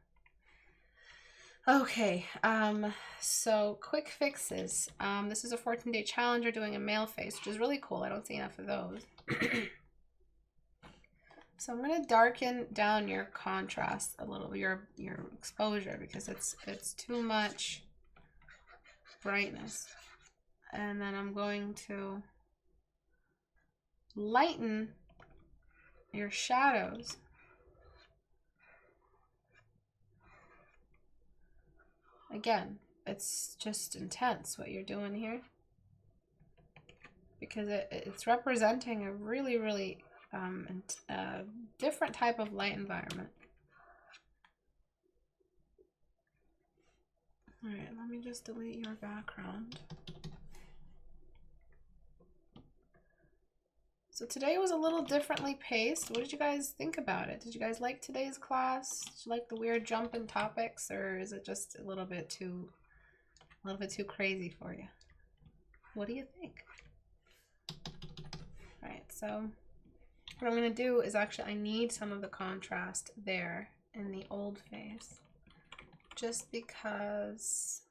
Okay, so quick fixes. This is a 14-day challenge. You're doing a male face, which is really cool. I don't see enough of those. So I'm going to darken down your contrast a little, your exposure, because it's too much brightness. And then I'm going to lighten your shadows. Again, it's just intense what you're doing here, because it's representing a really different type of light environment. All right, let me just delete your background. So today was a little differently paced. What did you guys think about it? Did you guys like today's class? Did you like the weird jump in topics, or is it just a little bit too crazy for you? What do you think? All right, so what I'm gonna do is actually, I need some of the contrast there in the old face, just because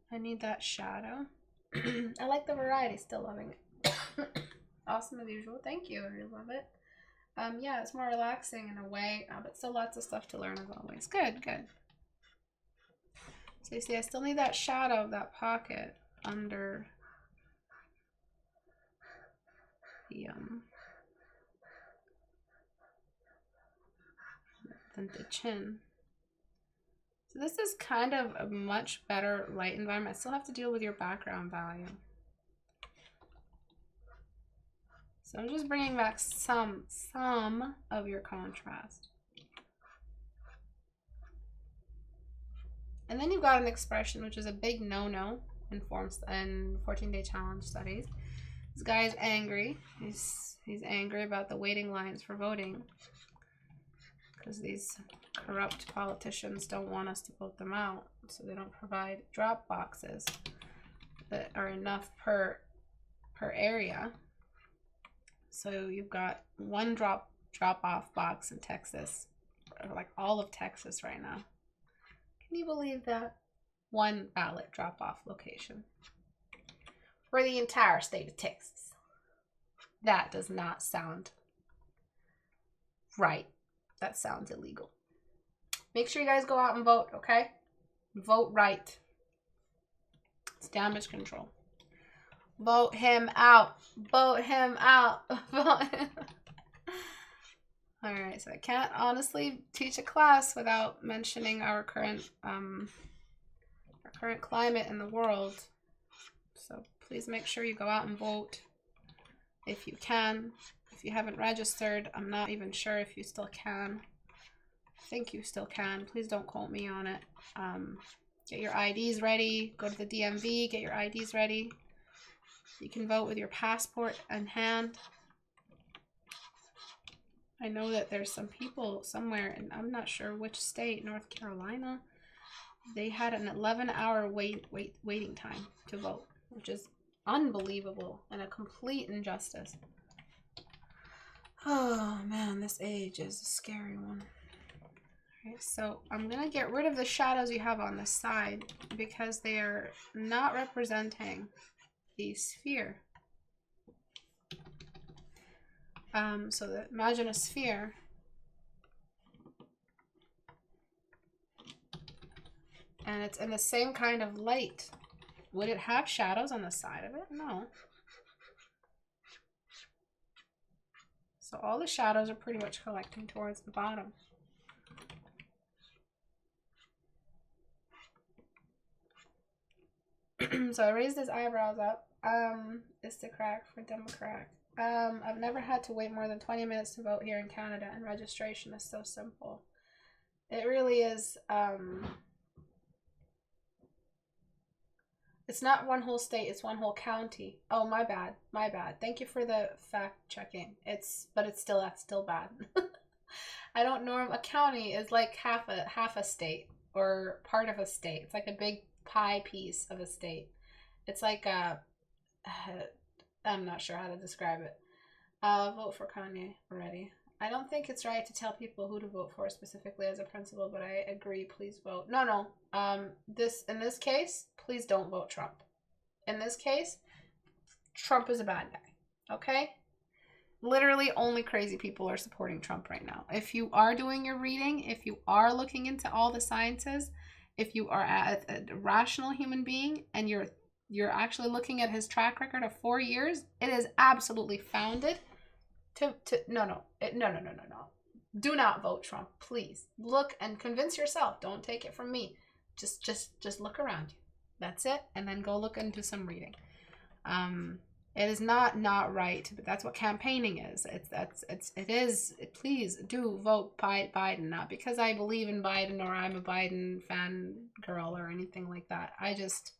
I need that shadow. I like the variety, still loving it. Awesome as usual. Thank you. I love it. Yeah, it's more relaxing in a way, but still lots of stuff to learn as always. Good, good. So you see, I still need that shadow of that pocket under the chin. So this is kind of a much better light environment. I still have to deal with your background value. So I'm just bringing back some of your contrast. And then you've got an expression, which is a big no-no in 14-day challenge studies. This guy's angry. He's angry about the waiting lines for voting, because these corrupt politicians don't want us to vote them out, so they don't provide drop boxes that are enough per area. So you've got one drop off box in Texas, or like all of Texas right now. Can you believe that? One ballot drop off location for the entire state of Texas. That does not sound right. That sounds illegal. Make sure you guys go out and vote, okay? Vote right. It's damage control. Vote him out. Vote him out. Vote him. All right, so I can't honestly teach a class without mentioning our current climate in the world. So please make sure you go out and vote if you can. If you haven't registered, I'm not even sure if you still can. I think you still can. Please don't quote me on it. Get your IDs ready. Go to the DMV, get your IDs ready. You can vote with your passport in hand. I know that there's some people somewhere, and I'm not sure which state, North Carolina, they had an 11-hour waiting time to vote, which is unbelievable and a complete injustice. Oh man, this age is a scary one. All right, so I'm gonna get rid of the shadows you have on the side because they are not representing the sphere. So imagine a sphere. And it's in the same kind of light. Would it have shadows on the side of it? No. So all the shadows are pretty much collecting towards the bottom. So I raised his eyebrows up. Istebrak for Democrat. I've never had to wait more than 20 minutes to vote here in Canada, and registration is so simple. It really is. It's not one whole state, it's one whole county. Oh, my bad. My bad. Thank you for the fact checking. That's still bad. I don't know. A county is like half a state or part of a state. It's like a big pie piece of a state. It's like I'm not sure how to describe it. Vote for Kanye already. I don't think it's right to tell people who to vote for specifically as a principal, but I agree. Please vote. No. In this case, please don't vote Trump. in this case, Trump is a bad guy. Okay? Literally only crazy people are supporting Trump right now. If you are doing your reading, if you are looking into all the sciences, if you are a rational human being and you're actually looking at his track record of 4 years, it is absolutely founded to no. Do not vote Trump, please. Look and convince yourself. Don't take it from me. Just look around you. That's it, and then go look into some reading. It is not right, but that's what campaigning is. Please do vote Biden, not because I believe in Biden or I'm a Biden fan girl or anything like that. I just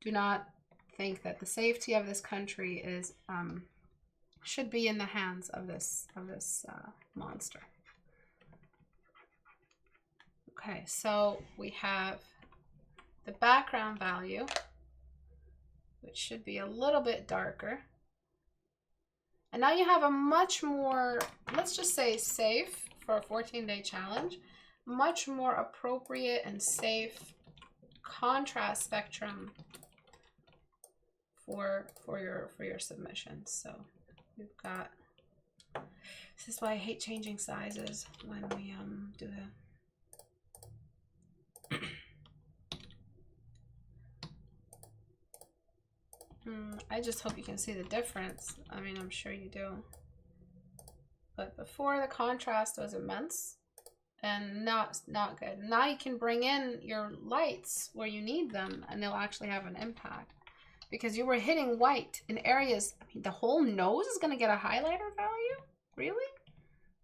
do not think that the safety of this country is should be in the hands of this monster. Okay, so we have the background value, which should be a little bit darker. And now you have a much more, let's just say safe for a 14-day challenge, much more appropriate and safe contrast spectrum for your submissions. So we've got, this is why I hate changing sizes when we do the I just hope you can see the difference. I mean, I'm sure you do. But before, the contrast was immense and not good. Now you can bring in your lights where you need them and they'll actually have an impact. Because you were hitting white in areas, I mean, the whole nose is going to get a highlighter value? Really?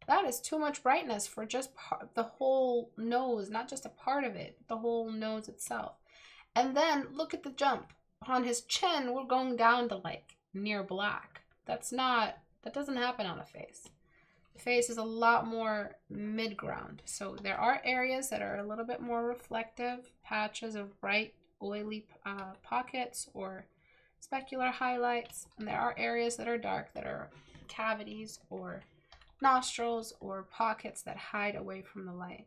That is too much brightness for just the whole nose, not just a part of it, but the whole nose itself. And then look at the jump. On his chin, we're going down to like near black. That doesn't happen on a face. The face is a lot more mid-ground. So there are areas that are a little bit more reflective, patches of bright, oily pockets or specular highlights. And there are areas that are dark, that are cavities or nostrils or pockets that hide away from the light.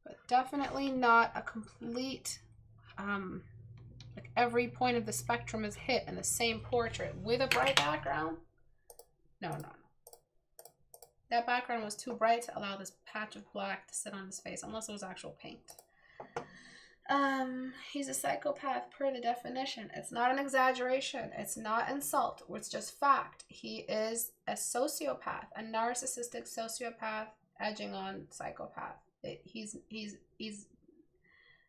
But definitely not a complete like every point of the spectrum is hit in the same portrait with a bright background. No. That background was too bright to allow this patch of black to sit on his face, unless it was actual paint. He's a psychopath per the definition. It's not an exaggeration. It's not insult. It's just fact. He is a sociopath, a narcissistic sociopath edging on psychopath. He's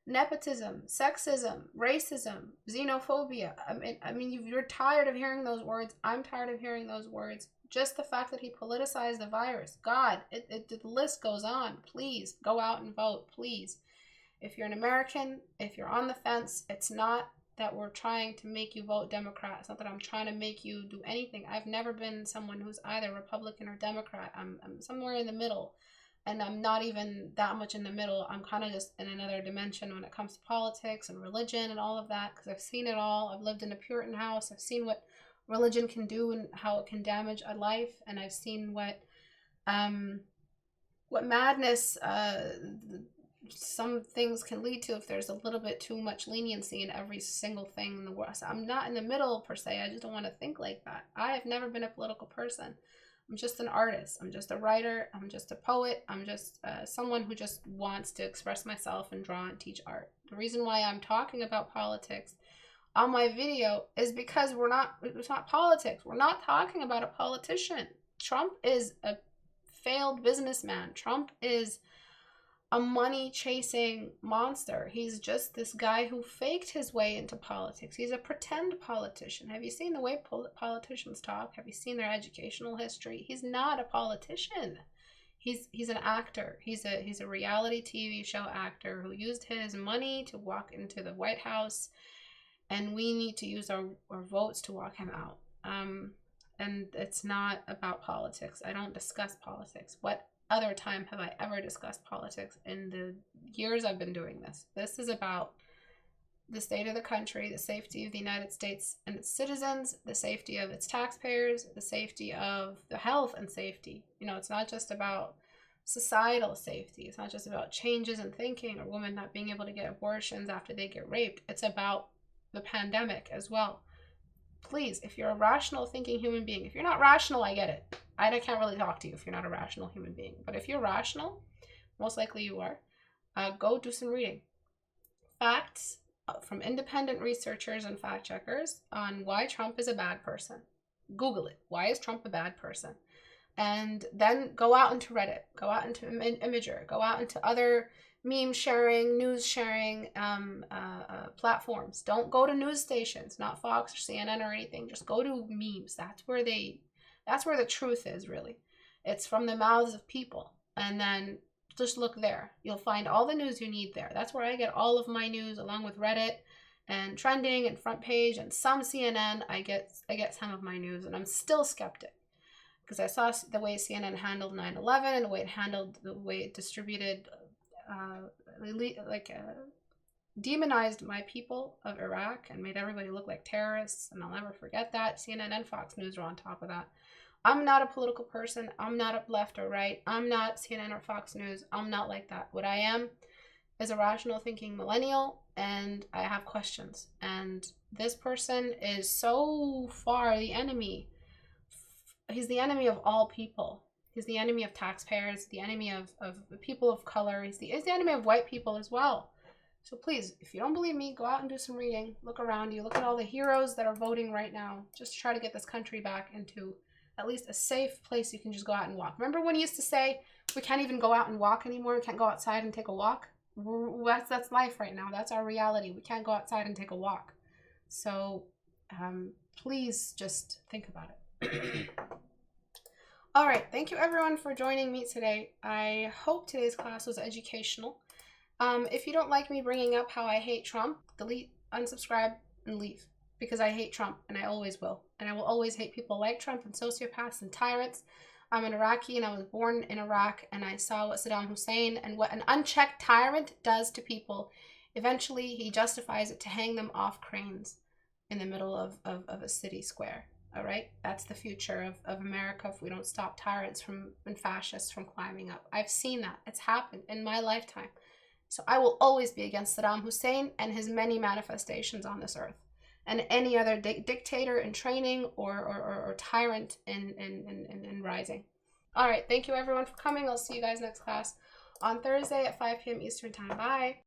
nepotism, sexism, racism, xenophobia. I mean, you're tired of hearing those words. I'm tired of hearing those words. Just the fact that he politicized the virus. God, the list goes on. Please go out and vote, please. If you're an American, if you're on the fence, it's not that we're trying to make you vote Democrat. It's not that I'm trying to make you do anything. I've never been someone who's either Republican or Democrat. I'm somewhere in the middle. And I'm not even that much in the middle. I'm kind of just in another dimension when it comes to politics and religion and all of that, because I've seen it all. I've lived in a Puritan house. I've seen what religion can do and how it can damage a life. And I've seen what madness some things can lead to if there's a little bit too much leniency in every single thing in the world. So I'm not in the middle per se. I just don't want to think like that. I have never been a political person. I'm just an artist. I'm just a writer. I'm just a poet. I'm just someone who just wants to express myself and draw and teach art. The reason why I'm talking about politics on my video is because it's not politics. We're not talking about a politician. Trump is a failed businessman. Trump is a money-chasing monster. He's just this guy who faked his way into politics. He's a pretend politician. Have you seen the way politicians talk? Have you seen their educational history? He's not a politician. He's an actor. He's a reality TV show actor who used his money to walk into the White House, and we need to use our votes to walk him out. And it's not about politics. I don't discuss politics. What other time have I ever discussed politics in the years I've been doing this? This is about the state of the country, the safety of the United States and its citizens, the safety of its taxpayers, the safety of the health and safety. You know, it's not just about societal safety. It's not just about changes in thinking or women not being able to get abortions after they get raped. It's about the pandemic as well. Please, if you're a rational thinking human being, if you're not rational, I get it. I can't really talk to you if you're not a rational human being. But if you're rational, most likely you are, go do some reading. Facts from independent researchers and fact checkers on why Trump is a bad person. Google it. Why is Trump a bad person? And then go out into Reddit, go out into Imager, go out into other meme sharing, news sharing platforms. Don't go to news stations, not Fox or CNN or anything. Just go to memes. That's where the truth is, really. It's from the mouths of people. And then just look there. You'll find all the news you need there. That's where I get all of my news, along with Reddit and trending and front page and some CNN. I get some of my news, and I'm still skeptic because I saw the way CNN handled 9/11 and the way it distributed, demonized my people of Iraq and made everybody look like terrorists. And I'll never forget that. CNN and Fox News are on top of that. I'm not a political person. I'm not up left or right. I'm not CNN or Fox News. I'm not like that. What I am is a rational thinking millennial, and I have questions. And this person is so far the enemy. He's the enemy of all people. He's the enemy of taxpayers, the enemy of the people of color. He's the enemy of white people as well. So please, if you don't believe me, go out and do some reading. Look around you. Look at all the heroes that are voting right now. Just try to get this country back into at least a safe place you can just go out and walk. Remember when you used to say, we can't even go out and walk anymore? We can't go outside and take a walk? That's life right now. That's our reality. We can't go outside and take a walk. So please just think about it. All right. Thank you, everyone, for joining me today. I hope today's class was educational. If you don't like me bringing up how I hate Trump, delete, unsubscribe, and leave. Because I hate Trump, and I always will. And I will always hate people like Trump and sociopaths and tyrants. I'm an Iraqi, and I was born in Iraq, and I saw what Saddam Hussein and what an unchecked tyrant does to people. Eventually, he justifies it to hang them off cranes in the middle of a city square. All right? That's the future of America if we don't stop tyrants and fascists from climbing up. I've seen that. It's happened in my lifetime. So I will always be against Saddam Hussein and his many manifestations on this earth, and any other dictator in training or tyrant in rising. All right, thank you everyone for coming. I'll see you guys next class on Thursday at 5 p.m. Eastern Time. Bye.